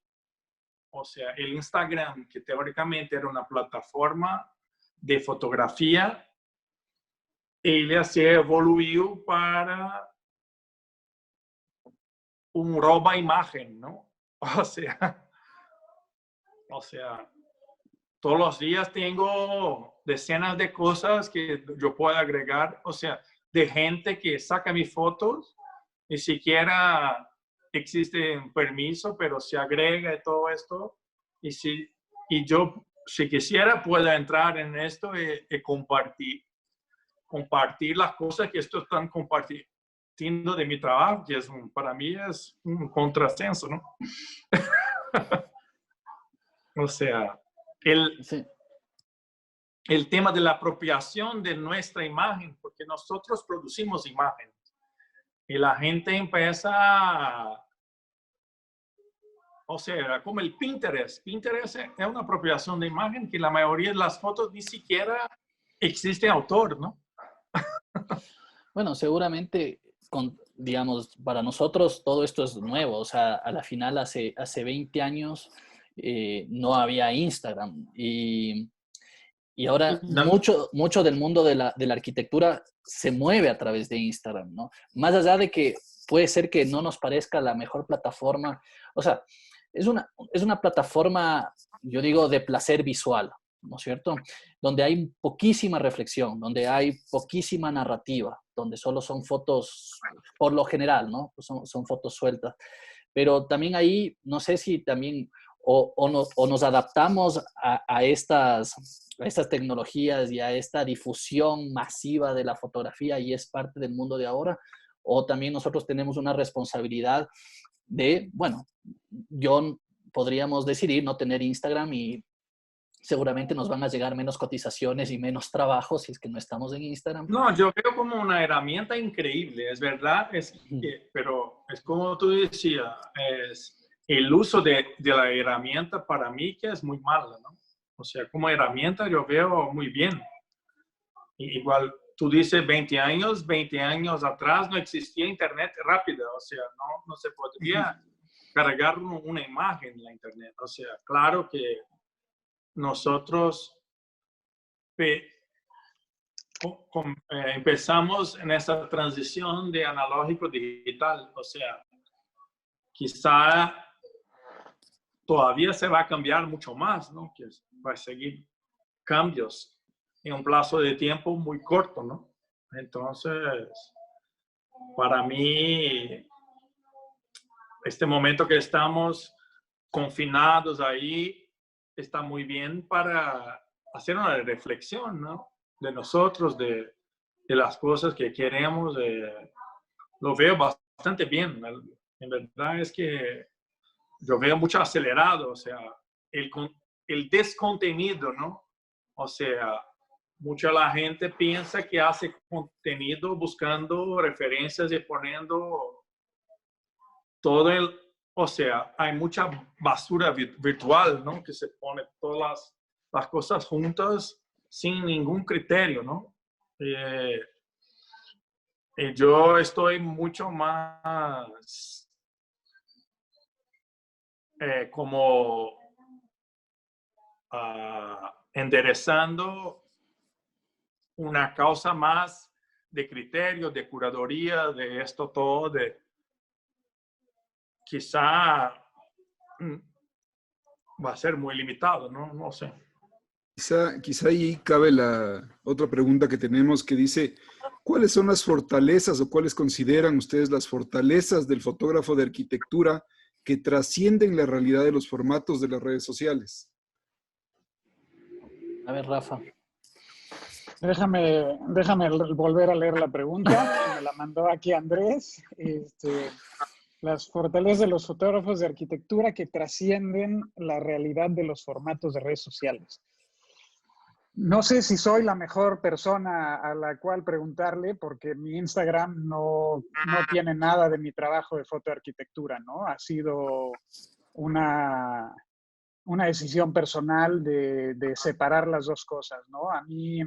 o sea, el Instagram, que teóricamente era una plataforma de fotografía, ella se evoluiu para un roba imagen, ¿no? O sea, todos los días tengo decenas de cosas que yo puedo agregar, o sea, de gente que saca mis fotos, ni siquiera existe un permiso, pero se agrega todo esto. Y yo, si quisiera, puedo entrar en esto y compartir las cosas que estos están compartiendo de mi trabajo, que para mí es un contrassenso, ¿no? O sea, Sí. el tema de la apropiación de nuestra imagen, porque nosotros producimos imágenes y la gente empieza, o sea, como el Pinterest. Pinterest es una apropiación de imagen que la mayoría de las fotos ni siquiera existe autor, ¿no? Bueno, seguramente, digamos, para nosotros todo esto es nuevo. O sea, a la final hace 20 años no había Instagram. Y ahora mucho del mundo de la arquitectura se mueve a través de Instagram, ¿no? Más allá de que puede ser que no nos parezca la mejor plataforma. O sea, es una plataforma, yo digo, de placer visual, ¿no es cierto? Donde hay poquísima reflexión, donde hay poquísima narrativa, donde solo son fotos, por lo general, ¿no? Son fotos sueltas. Pero también ahí, no sé si también o nos adaptamos a estas tecnologías y a esta difusión masiva de la fotografía y es parte del mundo de ahora, o también nosotros tenemos una responsabilidad de, bueno, podríamos decidir no tener Instagram y seguramente nos van a llegar menos cotizaciones y menos trabajo si es que no estamos en Instagram. No, yo veo como una herramienta increíble, es verdad, pero es como tú decías, es el uso de la herramienta para mí que es muy mala, ¿no? O sea, como herramienta yo veo muy bien. Igual tú dices 20 años atrás no existía internet rápida, o sea, no se podría cargar una imagen en la internet. O sea, claro que nosotros empezamos en esa transición de analógico digital, o sea, quizá todavía se va a cambiar mucho más, ¿no? Que va a seguir cambios en un plazo de tiempo muy corto, ¿no? Entonces, para mí, este momento que estamos confinados ahí está muy bien para hacer una reflexión, ¿no? De nosotros, de las cosas que queremos. Lo veo bastante bien. En verdad es que yo veo mucho acelerado, o sea, el descontenido, ¿no? O sea, mucha la gente piensa que hace contenido buscando referencias y poniendo todo o sea, hay mucha basura virtual, ¿no? Que se pone todas las cosas juntas sin ningún criterio, ¿no? Yo estoy mucho más como enderezando una causa más de criterio, de curaduría, de esto todo, de quizá va a ser muy limitado, ¿no? No sé. Quizá ahí cabe la otra pregunta que tenemos que dice, ¿cuáles son las fortalezas o cuáles consideran ustedes las fortalezas del fotógrafo de arquitectura que trascienden la realidad de los formatos de las redes sociales? A ver, Rafa. Déjame volver a leer la pregunta. Me la mandó aquí Andrés. Las fortalezas de los fotógrafos de arquitectura que trascienden la realidad de los formatos de redes sociales. No sé si soy la mejor persona a la cual preguntarle, porque mi Instagram no tiene nada de mi trabajo de fotoarquitectura, ¿no? Ha sido una decisión personal de separar las dos cosas, ¿no? A mí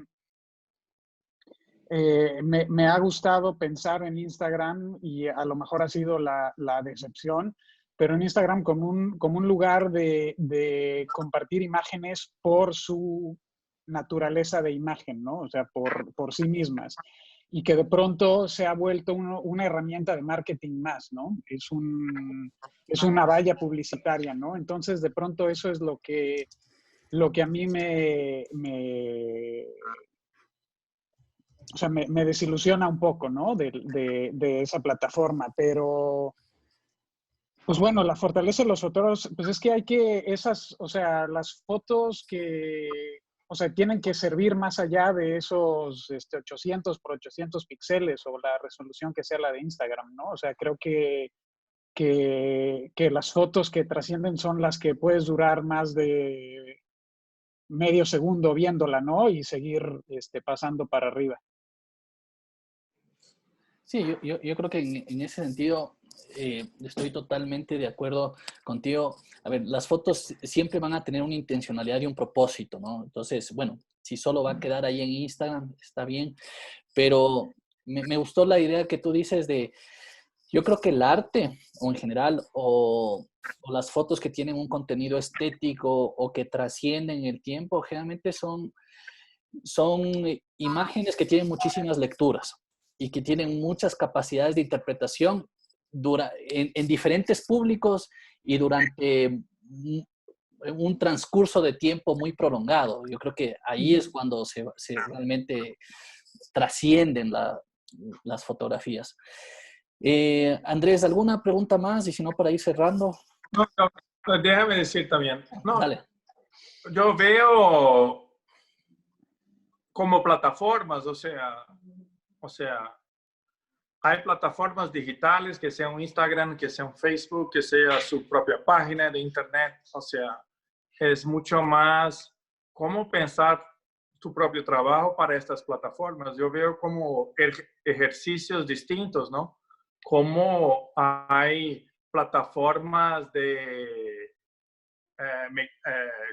me ha gustado pensar en Instagram y a lo mejor ha sido la decepción, pero en Instagram como un lugar de compartir imágenes por su naturaleza de imagen, ¿no? O sea, por sí mismas. Y que de pronto se ha vuelto una herramienta de marketing más, ¿no? Es una valla publicitaria, ¿no? Entonces, de pronto eso es lo que a mí o sea, me desilusiona un poco, ¿no? De esa plataforma, pero pues bueno, la fortaleza de los fotógrafos, pues es que hay que o sea, las fotos o sea, tienen que servir más allá de esos 800 por 800 píxeles o la resolución que sea la de Instagram, ¿no? O sea, creo que las fotos que trascienden son las que puedes durar más de medio segundo viéndola, ¿no? Y seguir pasando para arriba. Sí, yo creo que en ese sentido estoy totalmente de acuerdo contigo. A ver, las fotos siempre van a tener una intencionalidad y un propósito, ¿no? Entonces, bueno, si solo va a quedar ahí en Instagram, está bien, pero me gustó la idea que tú dices de, yo creo que el arte, o en general, o las fotos que tienen un contenido estético o que trascienden el tiempo, generalmente son imágenes que tienen muchísimas lecturas y que tienen muchas capacidades de interpretación en diferentes públicos y durante un transcurso de tiempo muy prolongado. Yo creo que ahí es cuando se realmente trascienden las fotografías. Andrés, ¿alguna pregunta más? Y si no, para ir cerrando. No, déjame decir también. No, Dale. yo veo como plataformas, o sea, hay plataformas digitales, que sea un Instagram, que sea un Facebook, que sea su propia página de internet, o sea, es mucho más cómo pensar tu propio trabajo para estas plataformas. Yo veo como ejercicios distintos, ¿no? Como hay plataformas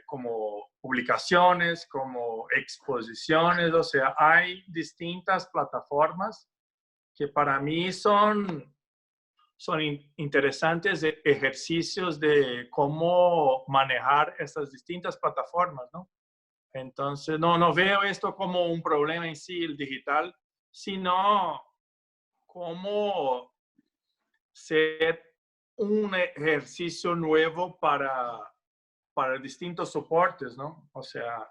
como publicaciones, como exposiciones, o sea, hay distintas plataformas que para mí son interesantes ejercicios de cómo manejar estas distintas plataformas, ¿no? Entonces, no veo esto como un problema en sí, el digital, sino como ser un ejercicio nuevo para distintos soportes, ¿no? O sea,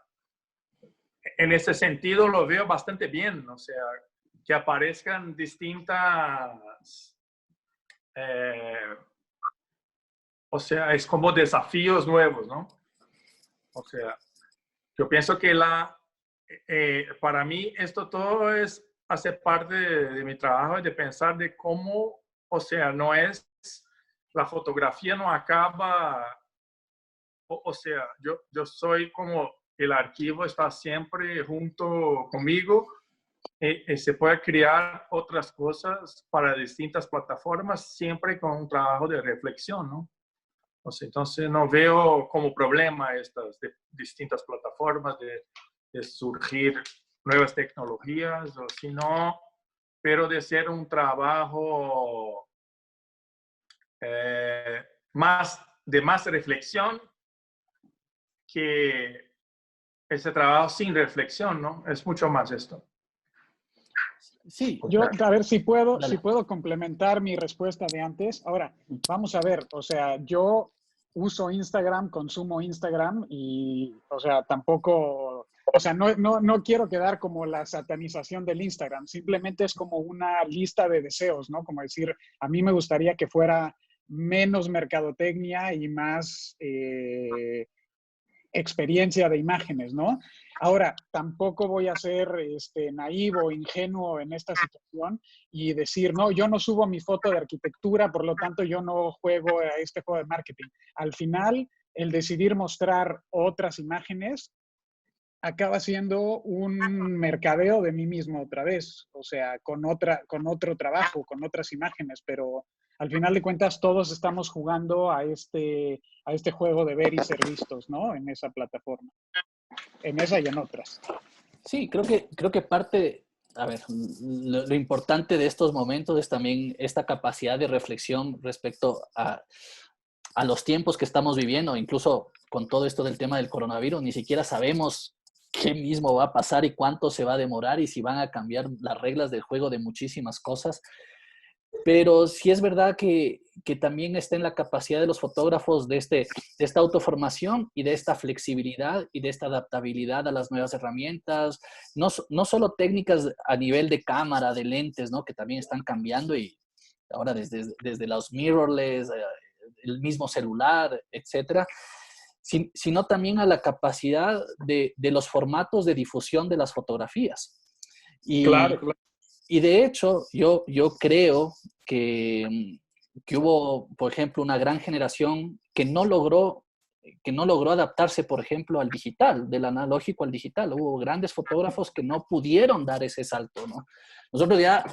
en ese sentido lo veo bastante bien, o sea, que aparezcan distintas, o sea, es como desafíos nuevos, ¿no? O sea, yo pienso que para mí esto todo hace parte de mi trabajo y de pensar de cómo, o sea, la fotografía no acaba, o sea, yo soy como el archivo está siempre junto conmigo. Se puede crear otras cosas para distintas plataformas, siempre con un trabajo de reflexión, ¿no? O sea, entonces no veo como problema estas distintas plataformas de surgir nuevas tecnologías, o sino, pero de ser un trabajo de más reflexión que ese trabajo sin reflexión, ¿no? Es mucho más esto. Sí. Yo, a ver si puedo Dale. complementar mi respuesta de antes. Ahora, vamos a ver, o sea, yo uso Instagram, consumo Instagram y, o sea, tampoco, o sea, no quiero quedar como la satanización del Instagram, simplemente es como una lista de deseos, ¿no? Como decir, a mí me gustaría que fuera menos mercadotecnia y más experiencia de imágenes, ¿no? Ahora, tampoco voy a ser naivo o ingenuo en esta situación y decir, no, yo no subo mi foto de arquitectura, por lo tanto yo no juego a este juego de marketing. Al final, el decidir mostrar otras imágenes acaba siendo un mercadeo de mí mismo otra vez, o sea, con otro trabajo, con otras imágenes, pero al final de cuentas todos estamos jugando a este juego de ver y ser vistos, ¿no? En esa plataforma, en esa y en otras. Sí, creo que parte, a ver, lo importante de estos momentos es también esta capacidad de reflexión respecto a los tiempos que estamos viviendo, incluso con todo esto del tema del coronavirus, ni siquiera sabemos qué mismo va a pasar y cuánto se va a demorar y si van a cambiar las reglas del juego de muchísimas cosas. Pero sí es verdad que también está en la capacidad de los fotógrafos de esta autoformación y de esta flexibilidad y de esta adaptabilidad a las nuevas herramientas, no solo técnicas a nivel de cámara, de lentes, ¿no? Que también están cambiando y ahora desde los mirrorless, el mismo celular, etcétera, sino también a la capacidad de los formatos de difusión de las fotografías. Claro, claro. Y de hecho, yo creo que hubo, por ejemplo, una gran generación que no logró adaptarse, por ejemplo, al digital, del analógico al digital. Hubo grandes fotógrafos que no pudieron dar ese salto, ¿no? Nosotros ya,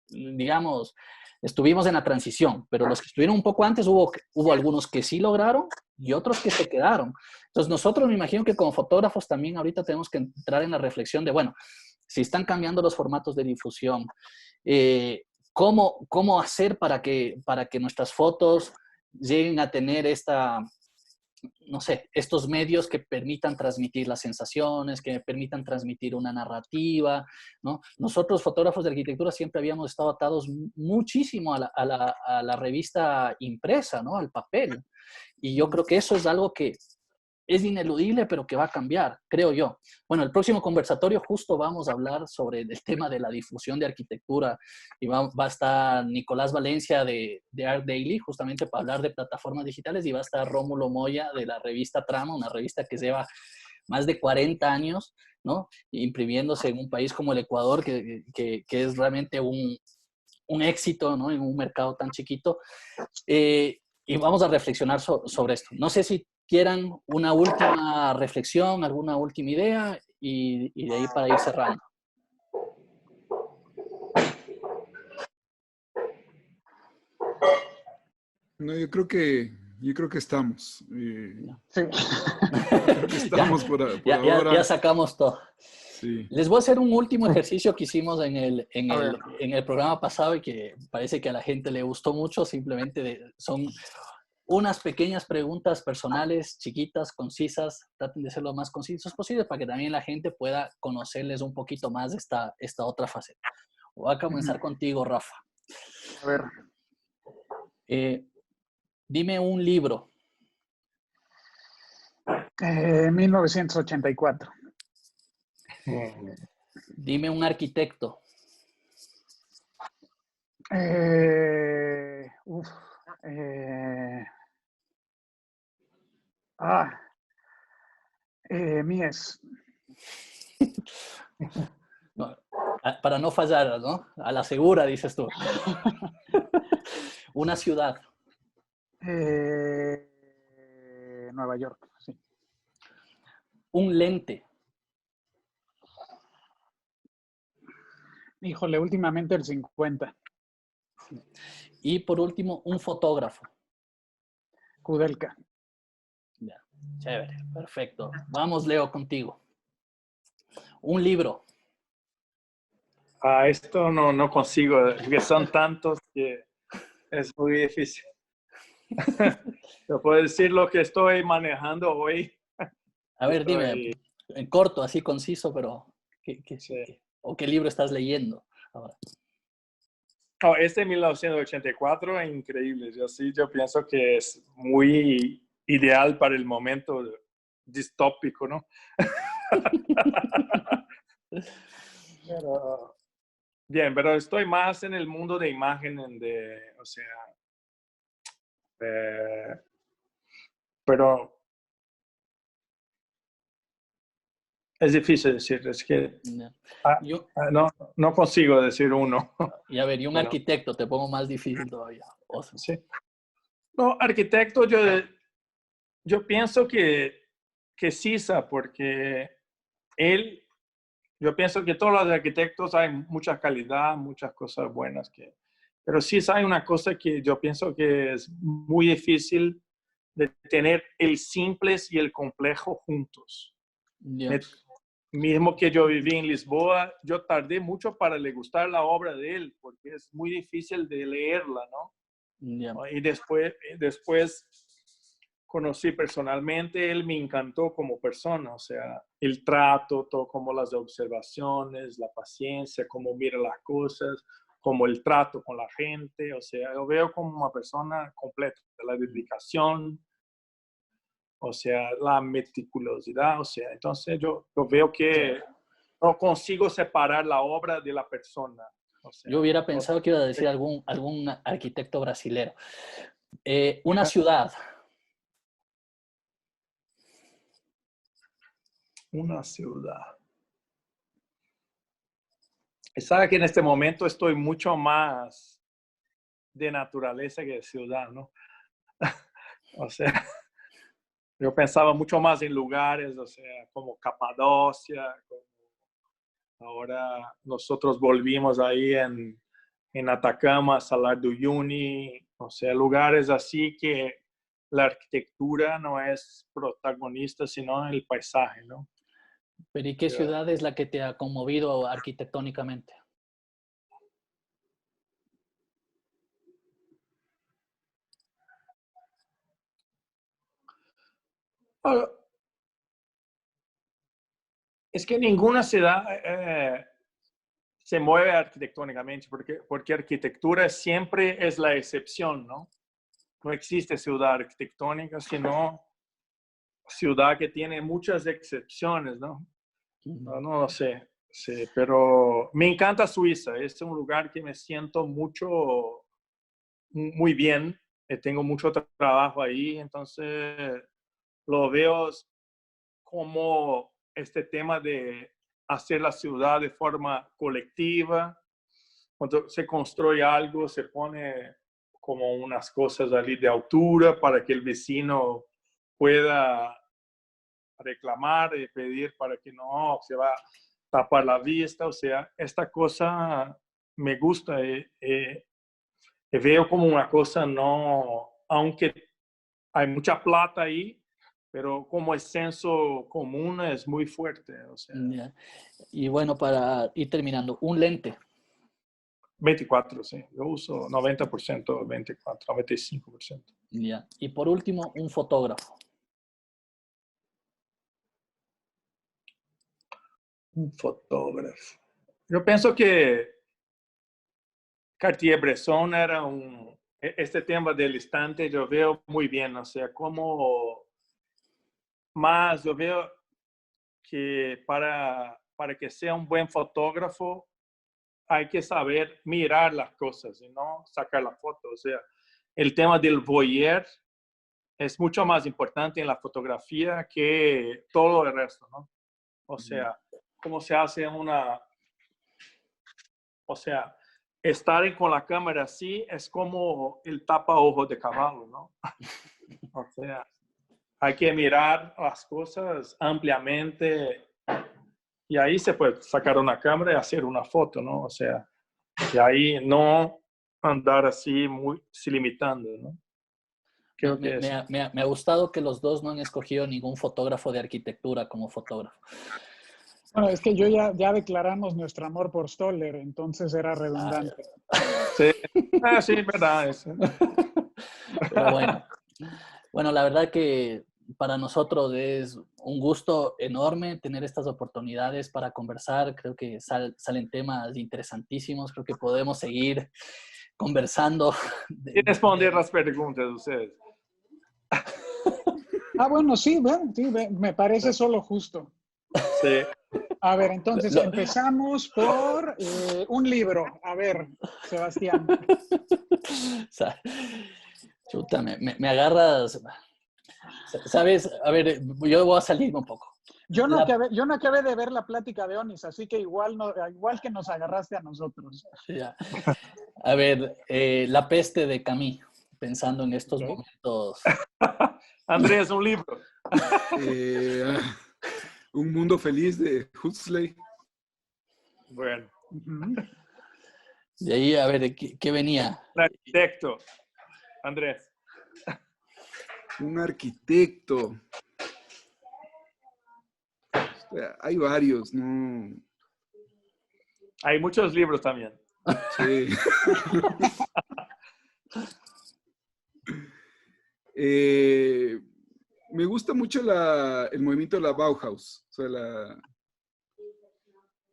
digamos, estuvimos en la transición, pero los que estuvieron un poco antes, hubo algunos que sí lograron y otros que se quedaron. Entonces, nosotros me imagino que como fotógrafos también ahorita tenemos que entrar en la reflexión de, bueno, si están cambiando los formatos de difusión, ¿cómo hacer para que nuestras fotos lleguen a tener no sé, estos medios que permitan transmitir las sensaciones, que permitan transmitir una narrativa, ¿no? Nosotros, fotógrafos de arquitectura, siempre habíamos estado atados muchísimo a la revista impresa, ¿no? Al papel. Y yo creo que eso es algo que es ineludible, pero que va a cambiar, creo yo. Bueno, el próximo conversatorio justo vamos a hablar sobre el tema de la difusión de arquitectura y va a estar Nicolás Valencia de Art Daily, justamente para hablar de plataformas digitales, y va a estar Rómulo Moya de la revista Trama, una revista que lleva más de 40 años, ¿no? Imprimiéndose en un país como el Ecuador, que es realmente un éxito, ¿no? En un mercado tan chiquito. Y vamos a reflexionar sobre esto. No sé si quieran una última reflexión, alguna última idea y de ahí para ir cerrando. No, yo creo que estamos. Sí. Creo que estamos por ahora. Ya sacamos todo. Sí. Les voy a hacer un último ejercicio que hicimos en el programa pasado y que parece que a la gente le gustó mucho. Simplemente son unas pequeñas preguntas personales, chiquitas, concisas. Traten de ser lo más concisos posible para que también la gente pueda conocerles un poquito más de esta otra faceta. Voy a comenzar contigo, Rafa. A ver. Dime un libro. 1984. Dime un arquitecto. Mies. No, para no fallar, ¿no? A la segura, dices tú. Una ciudad. Nueva York, sí. Un lente. Híjole, últimamente el 50. Y por último, un fotógrafo. Kudelka. Ya, chévere, perfecto. Vamos, Leo, contigo. Un libro. Esto no consigo, porque son tantos que es muy difícil. Te puedo decir lo que estoy manejando hoy. A ver, dime, en corto, así conciso, pero ¿o qué libro estás leyendo ahora? Este 1984 es increíble. Yo pienso que es muy ideal para el momento distópico, ¿no? Pero estoy más en el mundo de imagen, pero Es difícil decir, es que Ya. no consigo decir uno. Y a ver, y un Bueno. arquitecto, te pongo más difícil todavía. Sí. No, arquitecto, yo pienso que Sisa, porque yo pienso que todos los arquitectos hay mucha calidad, muchas cosas buenas, pero Sisa hay una cosa que yo pienso que es muy difícil de tener el simple y el complejo juntos. Ya. Mismo que yo viví en Lisboa, yo tardé mucho para le gustar la obra de él, porque es muy difícil de leerla, ¿no? Ya. Y después conocí personalmente, él me encantó como persona, o sea, el trato, todo como las observaciones, la paciencia, cómo mira las cosas, como el trato con la gente, o sea, yo veo como una persona completa, la dedicación, o sea, la meticulosidad, o sea, entonces yo veo que no consigo separar la obra de la persona. O sea, Yo hubiera pensado que iba a decir algún arquitecto brasilero. Una ciudad. Una ciudad. Sabe que en este momento estoy mucho más de naturaleza que de ciudad, ¿no? O sea, yo pensaba mucho más en lugares, o sea, como Capadocia, ahora nosotros volvimos ahí en Atacama, Salar de Uyuni, o sea, lugares así que la arquitectura no es protagonista, sino el paisaje, ¿no? ¿Pero y qué ciudad es la que te ha conmovido arquitectónicamente? Es que ninguna ciudad se mueve arquitectónicamente, porque arquitectura siempre es la excepción, ¿no? No existe ciudad arquitectónica, sino ciudad que tiene muchas excepciones, ¿no? No lo sé, sí, pero me encanta Suiza, es un lugar que me siento muy bien, tengo mucho trabajo ahí, entonces lo veo como este tema de hacer la ciudad de forma colectiva. Cuando se construye algo, se pone como unas cosas allí de altura para que el vecino pueda reclamar y pedir para que no se va a tapar la vista. O sea, esta cosa me gusta. Veo como una cosa, no, aunque hay mucha plata ahí, pero como el senso común es muy fuerte. O sea, Ya. Y bueno, para ir terminando, un lente. 24, sí. Yo uso 90%, 24, 95%. Ya. Y por último, un fotógrafo. Un fotógrafo. Yo pienso que Cartier-Bresson era este tema del instante, yo veo muy bien, o sea, como más, yo veo que para que sea un buen fotógrafo hay que saber mirar las cosas y no sacar la foto. O sea, el tema del voyeur es mucho más importante en la fotografía que todo el resto, ¿no? O sea, cómo se hace o sea, estar con la cámara así es como el tapa ojo de caballo, ¿no? O sea, hay que mirar las cosas ampliamente y ahí se puede sacar una cámara y hacer una foto, ¿no? O sea, y ahí no andar así muy limitando, ¿no? Creo que es. Me ha gustado que los dos no han escogido ningún fotógrafo de arquitectura como fotógrafo. Bueno, es que yo ya declaramos nuestro amor por Stoller, entonces era redundante. Sí, sí, verdad. Eso. Pero bueno, la verdad que para nosotros es un gusto enorme tener estas oportunidades para conversar. Creo que salen temas interesantísimos. Creo que podemos seguir conversando. Y responder las preguntas de ustedes. Bueno, sí, me parece solo justo. Sí. A ver, entonces empezamos por un libro. A ver, Sebastián. O sea, chuta, me agarras. ¿Sabes? A ver, yo voy a salirme un poco. Yo no acabé de ver la plática de Onis, así que igual que nos agarraste a nosotros. Ya. A ver, La peste de Camus, pensando en estos momentos. Andrés, un libro. Un mundo feliz de Huxley. Bueno. De ahí, a ver, ¿qué venía? El arquitecto. Andrés. Un arquitecto. Hay varios, ¿no? Hay muchos libros también. Sí. Me gusta mucho el movimiento de la Bauhaus. O sea,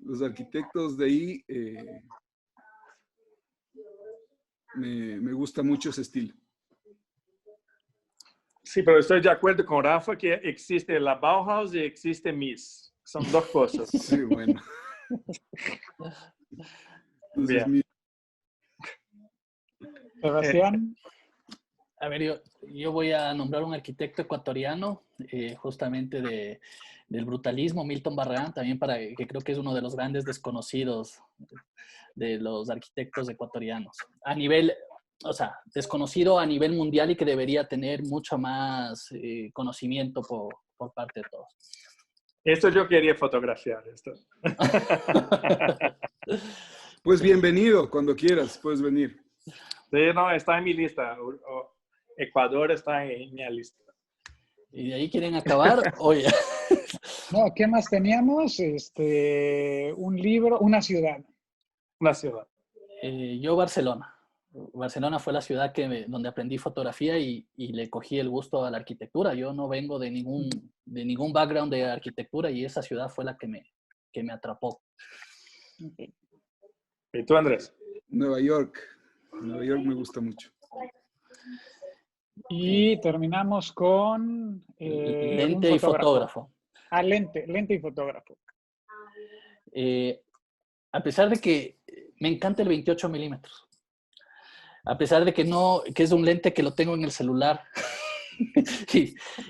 los arquitectos de ahí, me gusta mucho ese estilo. Sí, pero estoy de acuerdo con Rafa que existe la Bauhaus y existe Mies. Son dos cosas. Sí, bueno. Entonces, Bien. Sebastián. A ver, yo voy a nombrar un arquitecto ecuatoriano, justamente del brutalismo, Milton Barragán, también que creo que es uno de los grandes desconocidos de los arquitectos ecuatorianos. Desconocido a nivel mundial y que debería tener mucho más conocimiento por parte de todos. Esto yo quería fotografiar. Esto. Pues bienvenido, cuando quieras, puedes venir. Sí, no, está en mi lista. Ecuador está en mi lista. ¿Y de ahí quieren acabar? Oye. No, ¿qué más teníamos? Un libro, una ciudad. Una ciudad. Yo Barcelona. Barcelona fue la ciudad donde aprendí fotografía y le cogí el gusto a la arquitectura. Yo no vengo de ningún background de arquitectura y esa ciudad fue la que me atrapó. ¿Y tú, Andrés? Nueva York. Nueva York me gusta mucho. Y terminamos con... lente y fotógrafo. Lente y fotógrafo. A pesar de que me encanta el 28 milímetros. A pesar de que es un lente que lo tengo en el celular.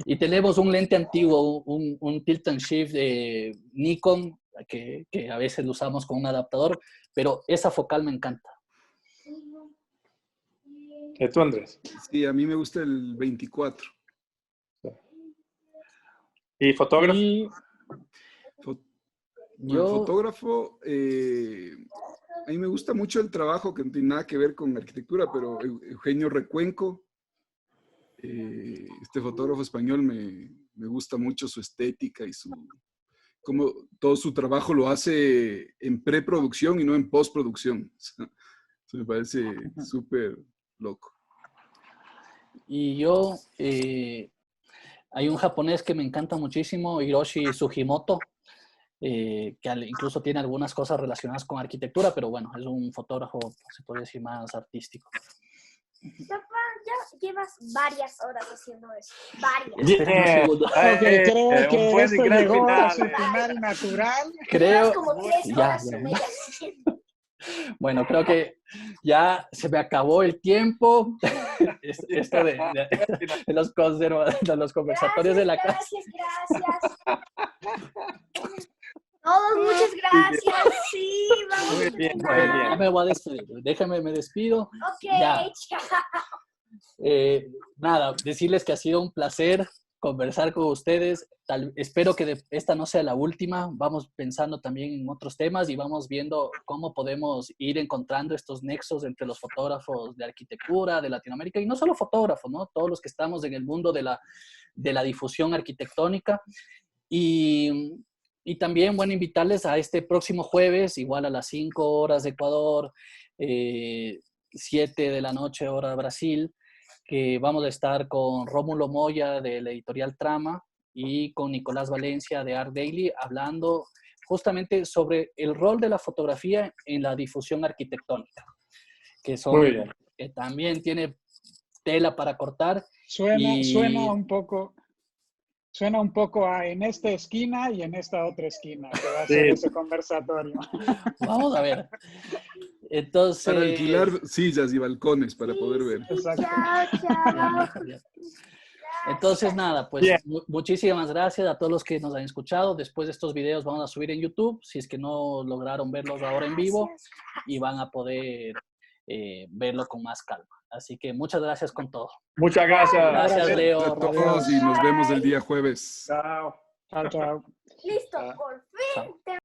y tenemos un lente antiguo, un tilt and shift de Nikon, que a veces lo usamos con un adaptador, pero esa focal me encanta. ¿Y tú, Andrés? Sí, a mí me gusta el 24. ¿Y fotógrafo? Fotógrafo, a mí me gusta mucho el trabajo que no tiene nada que ver con arquitectura, pero Eugenio Recuenco, este fotógrafo español, me gusta mucho su estética y como todo su trabajo lo hace en preproducción y no en postproducción. Eso me parece súper loco. Y yo, hay un japonés que me encanta muchísimo, Hiroshi Sugimoto, que incluso tiene algunas cosas relacionadas con arquitectura, pero bueno, es un fotógrafo, se puede decir, más artístico. Papá, ya llevas varias horas haciendo eso. Varias. Espera un segundo. Creo que esto llegó a su final. final natural. Creo, Como 3 horas ya. y media haciendo. Bueno, creo que ya se me acabó el tiempo. Esto de los conversatorios de la casa. Gracias. Todos, muchas gracias. Sí, vamos Muy a bien, muy terminar. bien. Ya me voy a despedir. Déjame, me despido. Ok, Ya. chao. Nada, decirles que ha sido un placer conversar con ustedes. Espero que esta no sea la última. Vamos pensando también en otros temas y vamos viendo cómo podemos ir encontrando estos nexos entre los fotógrafos de arquitectura de Latinoamérica y no solo fotógrafos, ¿no? Todos los que estamos en el mundo de la difusión arquitectónica. Y también, bueno, invitarles a este próximo jueves, igual a las 5 horas de Ecuador, 7 de la noche hora Brasil, que vamos a estar con Rómulo Moya de la editorial Trama y con Nicolás Valencia de Art Daily, hablando justamente sobre el rol de la fotografía en la difusión arquitectónica, que también tiene tela para cortar. Suena un poco a en esta esquina y en esta otra esquina que va a ser ese conversatorio. Vamos a ver. Entonces, para alquilar sillas y balcones para poder ver. Exacto. Chao. Entonces, nada, pues Bien. muchísimas gracias a todos los que nos han escuchado. Después de estos videos vamos a subir en YouTube, si es que no lograron verlos ahora en vivo, y van a poder verlo con más calma. Así que muchas gracias con todo. Muchas gracias. Gracias, Leo. A todos y nos vemos el día jueves. Chao. Chao, chao. Listo, Ah. por fin. Chao.